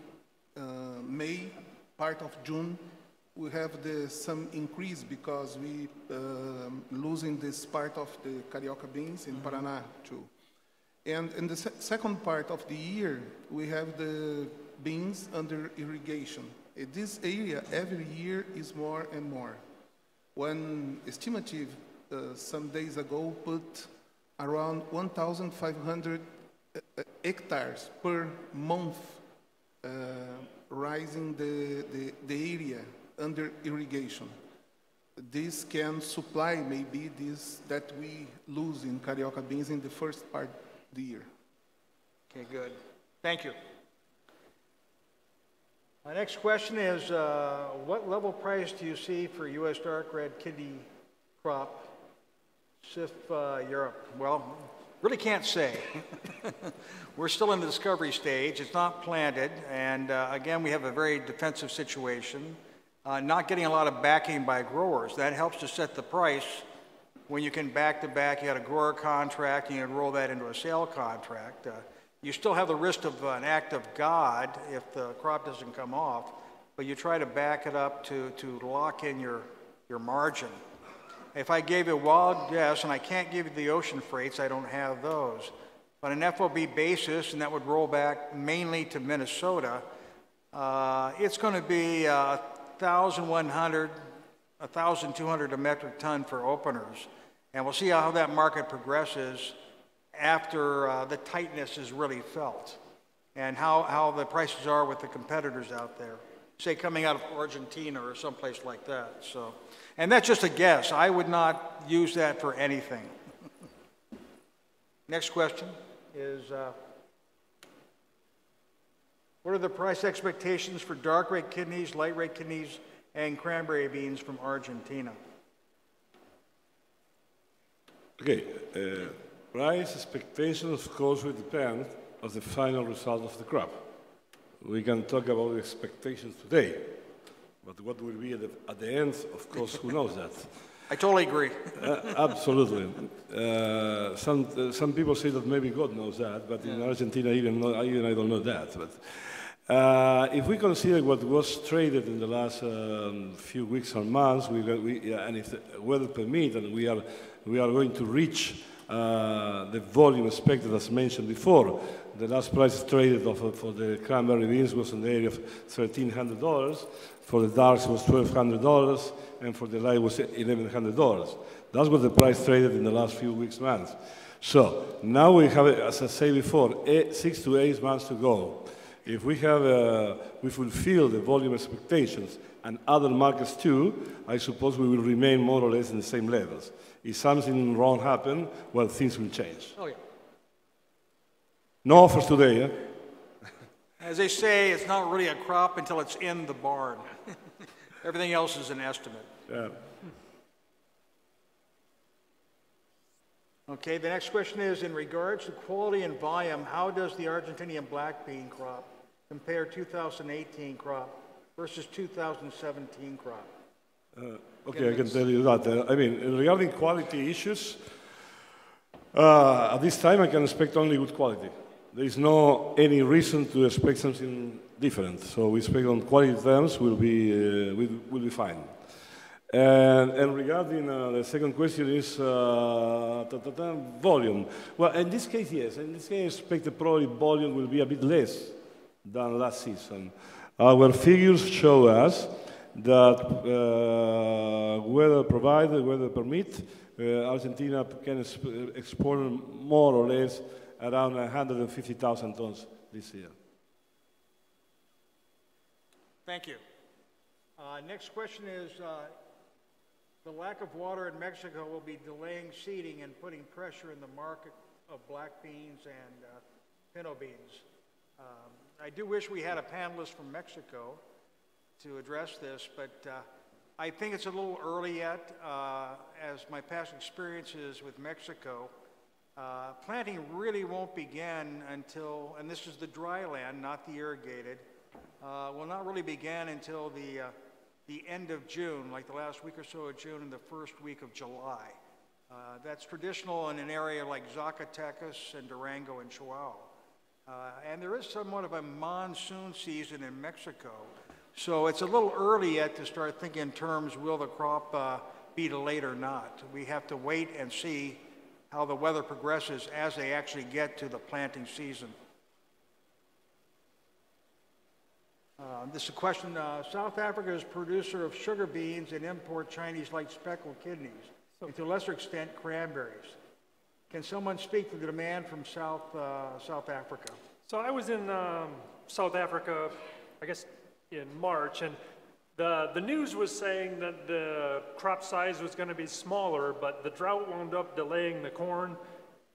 May, part of June, we have some increase because we losing this part of the Carioca beans in Paraná too. And in the second part of the year, we have the beans under irrigation. In this area, every year is more and more. One estimative some days ago put around 1,500 hectares per month rising the area under irrigation. This can supply maybe this that we lose in Carioca beans in the first part of the year. Okay, good. Thank you. My next question is, what level price do you see for U.S. dark red kidney crop, SIF Europe? Well, really can't say. We're still in the discovery stage. It's not planted. And again, we have a very defensive situation. Not getting a lot of backing by growers. That helps to set the price. When you can back to back, you got a grower contract, and you can roll that into a sale contract. You still have the risk of an act of God if the crop doesn't come off, but you try to back it up to lock in your margin. If I gave you a wild guess, and I can't give you the ocean freights, I don't have those, but an FOB basis, and that would roll back mainly to Minnesota, it's going to be 1,100, 1,200 a metric ton for openers. And we'll see how that market progresses after the tightness is really felt, and how the prices are with the competitors out there, say coming out of Argentina or someplace like that. So, and that's just a guess. I would not use that for anything. Next question is, what are the price expectations for dark red kidneys, light red kidneys, and cranberry beans from Argentina? Okay, price expectations, of course, will depend on the final result of the crop. We can talk about the expectations today, but what will be at the end, of course, who knows that? I totally agree. Absolutely. Some people say that maybe God knows that, but in Argentina, even I don't know that. But if we consider what was traded in the last few weeks or months, and if the weather permits, and we are going to reach the volume expected, as mentioned before. The last price traded for the cranberry beans was in the area of $1,300. For the darks was $1,200, and for the light was $1,100. That's what the price traded in the last few weeks, months. So now we have, as I said before, 6 to 8 months to go. If we fulfill the volume expectations and other markets too, I suppose we will remain more or less in the same levels. If something wrong happens, well, things will change. Oh, yeah. No offers today, eh? As they say, it's not really a crop until it's in the barn. Everything else is an estimate. Yeah. Okay, the next question is, in regards to quality and volume, how does the Argentinian black bean crop compare 2018 crop versus 2017 crop? Okay, I can tell you that. I mean, regarding quality issues, at this time I can expect only good quality. There is no any reason to expect something different. So we expect on quality terms will be fine. And regarding the second question is volume. Well, in this case, yes. In this case, I expect the probably volume will be a bit less than last season. Our figures show us that weather permit, Argentina can export more or less around 150,000 tons this year. Thank you. Next question is, the lack of water in Mexico will be delaying seeding and putting pressure in the market of black beans and pinto beans. I do wish we had a panelist from Mexico to address this, but I think it's a little early yet. As my past experiences with Mexico, planting really won't begin until, and this is the dry land, not the irrigated, will not really begin until the end of June, like the last week or so of June and the first week of July. That's traditional in an area like Zacatecas and Durango and Chihuahua. And there is somewhat of a monsoon season in Mexico. So it's a little early yet to start thinking in terms, will the crop be delayed or not? We have to wait and see how the weather progresses as they actually get to the planting season. This is a question. South Africa is a producer of sugar beans and import Chinese light speckled kidneys, and to a lesser extent, cranberries. Can someone speak to the demand from South Africa? So I was in South Africa, I guess, in March, and the news was saying that the crop size was going to be smaller, but the drought wound up delaying the corn,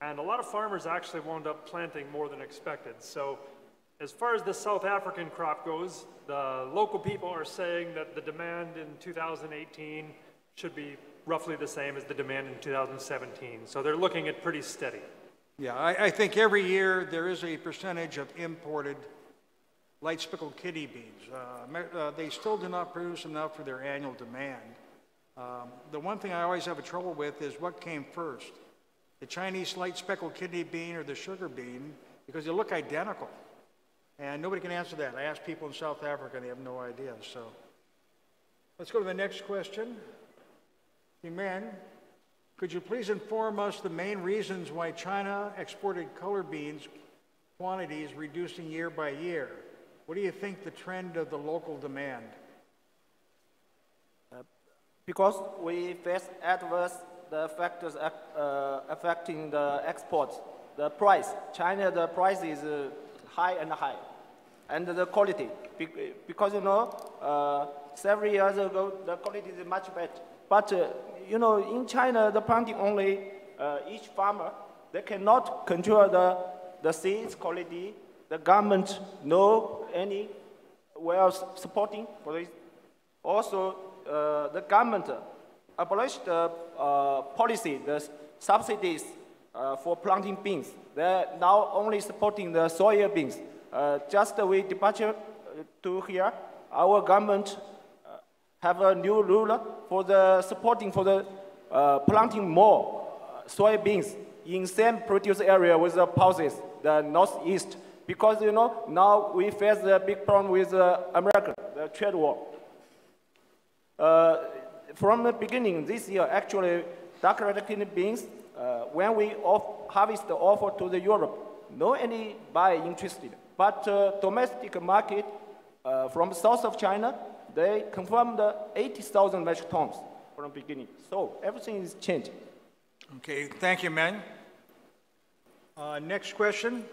and a lot of farmers actually wound up planting more than expected. So as far as the South African crop goes, the local people are saying that the demand in 2018 should be roughly the same as the demand in 2017. So they're looking at pretty steady. Yeah, I think every year there is a percentage of imported light speckled kidney beans. They still do not produce enough for their annual demand. The one thing I always have a trouble with is what came first, the Chinese light speckled kidney bean or the sugar bean, because they look identical. And nobody can answer that. I asked people in South Africa, and they have no idea. So let's go to the next question. Jimen, could you please inform us the main reasons why China exported color beans quantities reducing year by year? What do you think the trend of the local demand? Because we face adverse factors affecting the exports. The price, China, the price is high and high, and the quality. Because, you know, several years ago, the quality is much better. But, you know, in China, the planting only, each farmer They cannot control the seeds quality. The government no any way of supporting for this. Also, the government abolished the policy, the subsidies for planting beans. They're now only supporting the soya beans. Just we departure to here, our government have a new rule for the supporting for the planting more soybeans in same produce area with the pulses, the northeast. Because now we face the big problem with America, the trade war. From the beginning this year, actually, dark red kidney beans, when we harvest the offer to the Europe, no any buyer interested. But domestic market from south of China, they confirmed 80,000 metric tons from the beginning. So everything is changing. Okay, thank you, Meng. Next question.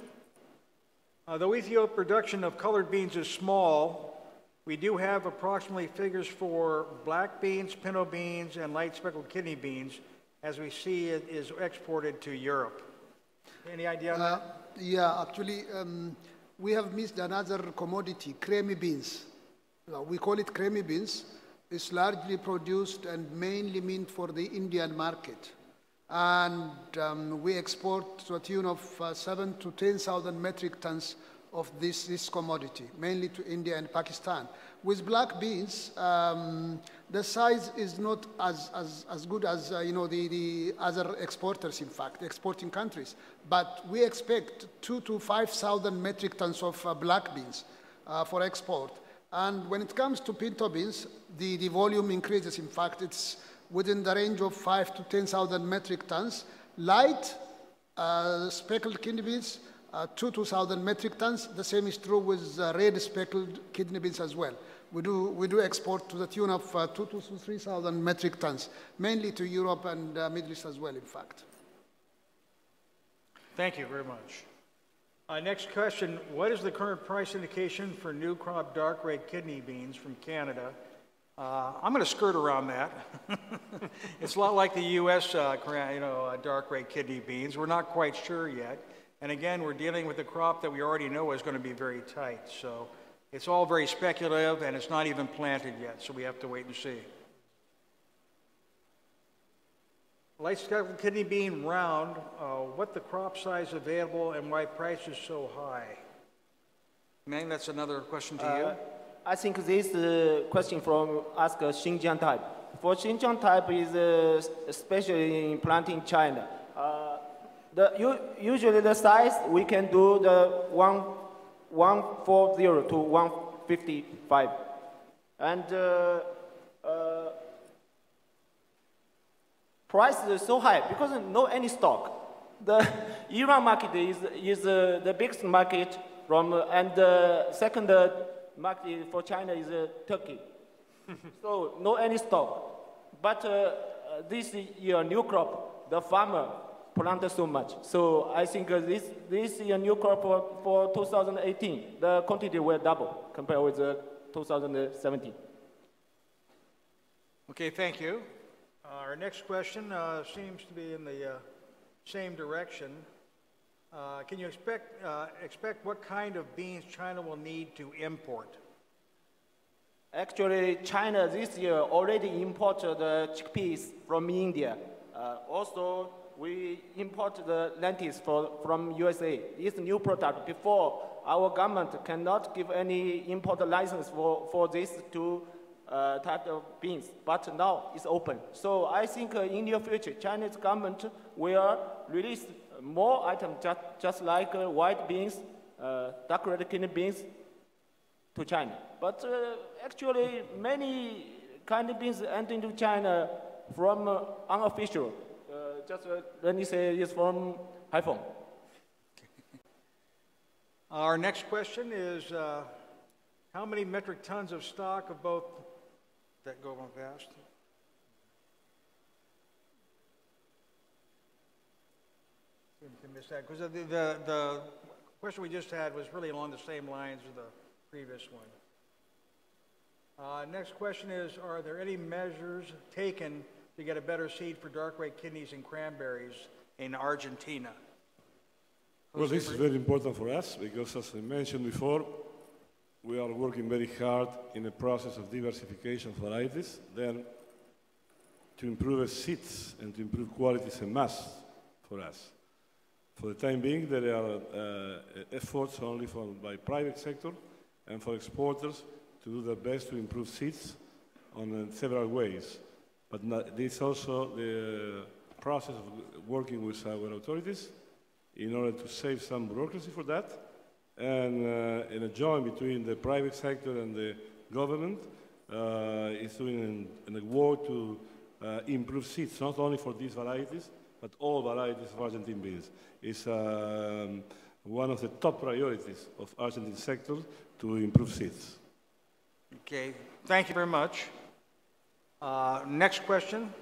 Though Ethiopia's production of colored beans is small, we do have approximately figures for black beans, pinto beans, and light speckled kidney beans, as we see it is exported to Europe. Any idea on that? Yeah, actually, we have missed another commodity, creamy beans. We call it creamy beans. It's largely produced and mainly meant for the Indian market. And we export to a tune of 7,000 to 10,000 metric tons of this commodity, mainly to India and Pakistan. With black beans, the size is not as good as the other exporters, in fact, exporting countries. But we expect 2,000 to 5,000 metric tons of black beans for export. And when it comes to pinto beans, the volume increases. In fact, it's within the range of 5,000 to 10,000 metric tons. Light speckled kidney beans, 2,000 to 2,000 metric tons. The same is true with red speckled kidney beans as well. We do export to the tune of 2,000 to 3,000 metric tons, mainly to Europe and Middle East as well, in fact. Thank you very much. Next question, what is the current price indication for new crop dark red kidney beans from Canada? I'm going to skirt around that. It's a lot like the U.S. Dark red kidney beans. We're not quite sure yet. And again, we're dealing with a crop that we already know is going to be very tight. So it's all very speculative, and it's not even planted yet. So we have to wait and see. Light speckled kidney bean round, what the crop size available and why price is so high? Meng, that's another question to you. I think this question from ask Xinjiang type. For Xinjiang type is especially in planting China. Usually the size we can do the 140 to 155, and price is so high because no any stock. The Iran market is the biggest market from, and the second market for China is Turkey. So no any stock. But this year new crop, the farmer planted so much. So I think this year new crop for 2018, the quantity will double compared with 2017. Okay, thank you. Our next question seems to be in the same direction. Can you expect what kind of beans China will need to import? Actually, China this year already imported the chickpeas from India. Also, we import the lentils from USA. It's a new product. Before, our government cannot give any import license for this two type of beans, but now it's open. So I think in the future, Chinese government will release more items just like white beans, dark red kidney beans to China. But actually, many kind of beans enter into China from unofficial. Just let me say it's from Haiphong. Our next question is how many metric tons of stock of both that go on fast? You missed that because the question we just had was really along the same lines as the previous one. Next question is, are there any measures taken to get a better seed for dark red kidneys and cranberries in Argentina? Well, this is very important for us because, as I mentioned before, we are working very hard in a process of diversification of varieties. Then, to improve seeds and to improve quality is a must for us. For the time being, there are efforts only by private sector and for exporters to do their best to improve seeds on several ways. But this is also the process of working with our authorities in order to save some bureaucracy for that, and in a joint between the private sector and the government is doing a work to improve seeds, not only for these varieties, but all varieties of Argentine beans. It's one of the top priorities of Argentine sector to improve seeds. Okay, thank you very much. Next question.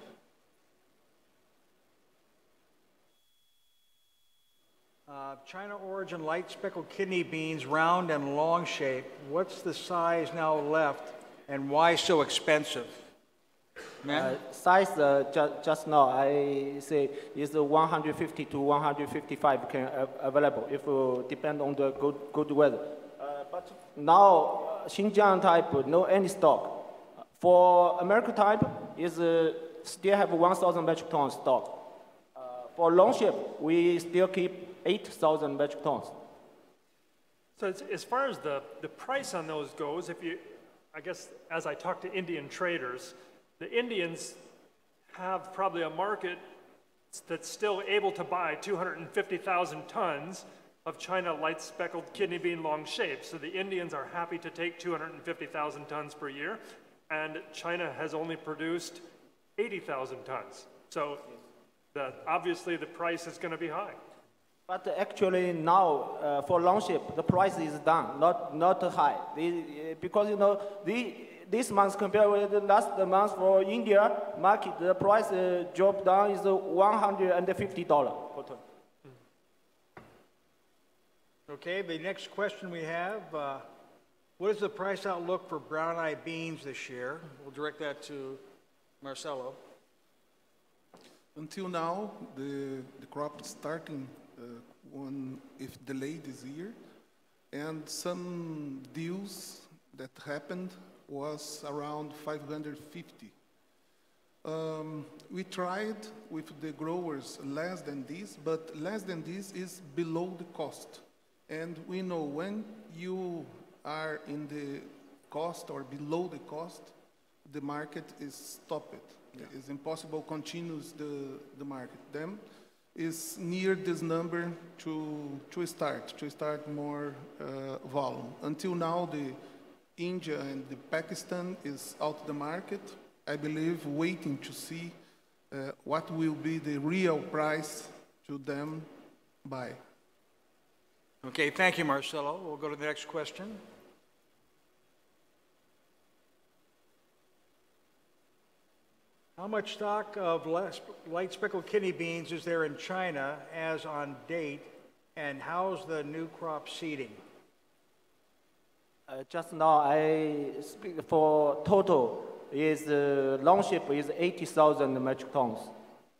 China origin light speckled kidney beans, round and long shape. What's the size now left and why so expensive? Size just now I say is 150 to 155 available if depend on the good weather. But now Xinjiang type no any stock. For American type is still have 1,000 metric tons stock. For long shape we still keep 8,000 metric tons. So as far as the price on those goes, I guess as I talk to Indian traders, the Indians have probably a market that's still able to buy 250,000 tons of China light speckled kidney bean long shape. So the Indians are happy to take 250,000 tons per year, and China has only produced 80,000 tons. So obviously the price is going to be high. But actually now, for long shape, the price is down, not high. Because, you know, this month compared with the last month for India market, the price drop down is $150 per ton. Okay, the next question we have, what is the price outlook for brown-eye beans this year? We'll direct that to Marcelo. Until now, the crop is starting if delayed this year, and some deals that happened was around 550. We tried with the growers less than this, but less than this is below the cost. And we know when you are in the cost or below the cost, the market is stopped. Yeah. It's impossible to continue the market. Then is near this number to start more volume. Until now, the India and the Pakistan is out of the market. I believe waiting to see what will be the real price to them buy. Okay, thank you, Marcelo. We'll go to the next question. How much stock of light speckled kidney beans is there in China as on date, and how's the new crop seeding? Just now I speak for total is long shape is 80,000 metric tons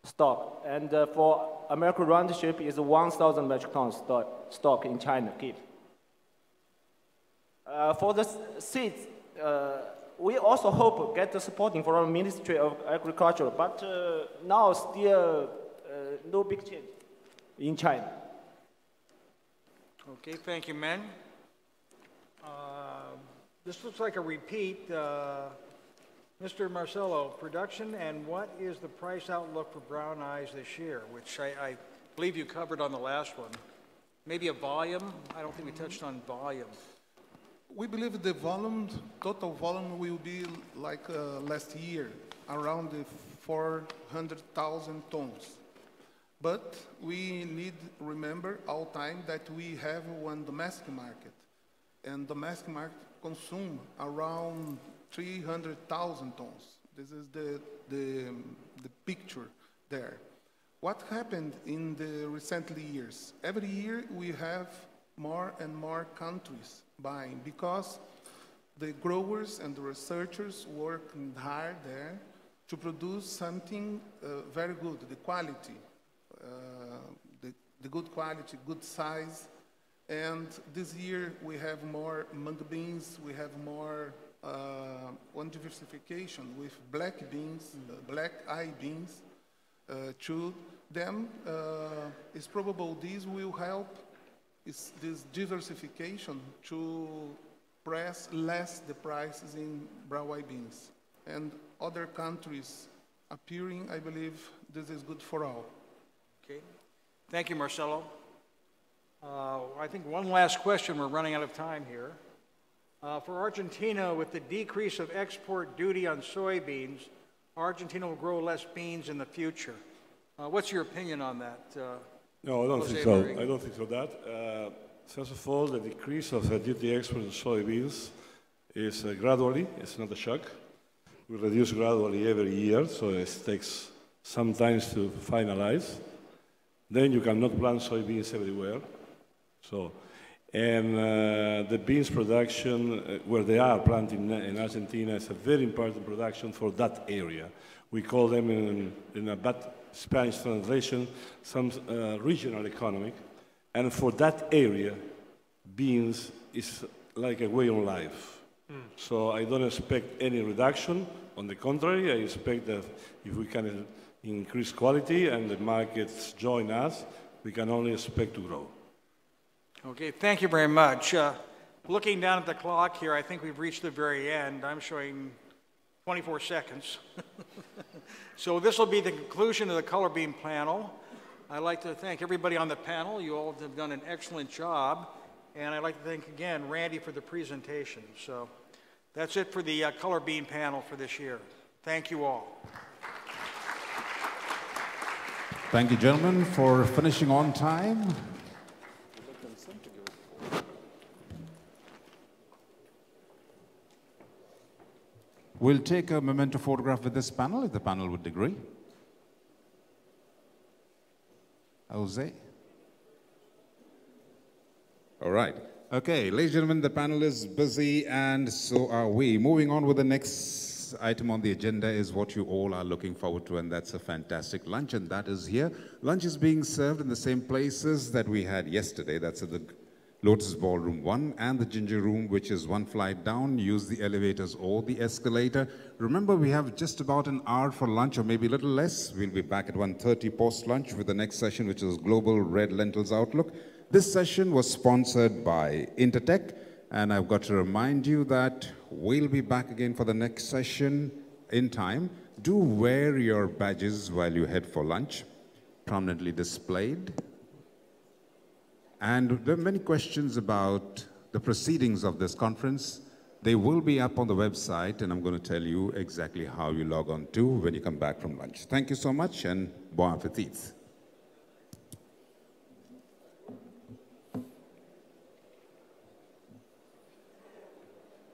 stock, and for American round shape is 1,000 metric tons stock in China keep. For the seeds, we also hope to get the supporting from Ministry of Agriculture, but now still no big change in China. Okay, thank you, Men. This looks like a repeat. Mr. Marcelo, production and what is the price outlook for brown eyes this year, which I believe you covered on the last one. Maybe a volume? I don't think we touched on volume. We believe the volume, total volume will be like last year, around 400,000 tons. But we need to remember all time that we have one domestic market, and domestic market consume around 300,000 tons. This is the picture there. What happened in the recent years? Every year we have more and more countries buying because the growers and the researchers work hard there to produce something very good, the quality, the good quality, good size. And this year we have more mung beans, we have more one diversification with black beans, black eye beans. To them, it's probable this will help this diversification to press less the prices in brown eye beans. And other countries appearing, I believe this is good for all. Okay. Thank you, Marcelo. I think one last question, we're running out of time here. For Argentina, with the decrease of export duty on soybeans, Argentina will grow less beans in the future. What's your opinion on that? No, I don't think so. I don't think so. First of all, the decrease of duty export on soybeans is gradually. It's not a shock. We reduce gradually every year, so it takes some time to finalize. Then you cannot plant soybeans everywhere. So, and the beans production, where they are planted in Argentina, is a very important production for that area. We call them in a bad Spanish translation, some regional economic. And for that area, beans is like a way of life. So I don't expect any reduction. On the contrary, I expect that if we can increase quality and the markets join us, we can only expect to grow. Okay, thank you very much. Looking down at the clock here, I think we've reached the very end. I'm showing 24 seconds. So this will be the conclusion of the color bean panel. I'd like to thank everybody on the panel. You all have done an excellent job. And I'd like to thank again Randy for the presentation. So that's it for the color bean panel for this year. Thank you all. Thank you, gentlemen, for finishing on time. We'll take a memento photograph with this panel, if the panel would agree. Jose. All right. Okay, ladies and gentlemen, the panel is busy and so are we. Moving on with the next item on the agenda is what you all are looking forward to, and that's a fantastic lunch, and that is here. Lunch is being served in the same places that we had yesterday. That's at the Lotus Ballroom 1 and the Ginger Room, which is one flight down. Use the elevators or the escalator. Remember, we have just about an hour for lunch, or maybe a little less. We'll be back at 1:30 post-lunch with the next session, which is Global Red Lentils Outlook. This session was sponsored by Intertech, and I've got to remind you that we'll be back again for the next session in time. Do wear your badges while you head for lunch, prominently displayed. And there are many questions about the proceedings of this conference. They will be up on the website, and I'm going to tell you exactly how you log on to when you come back from lunch. Thank you so much, and bon appetit.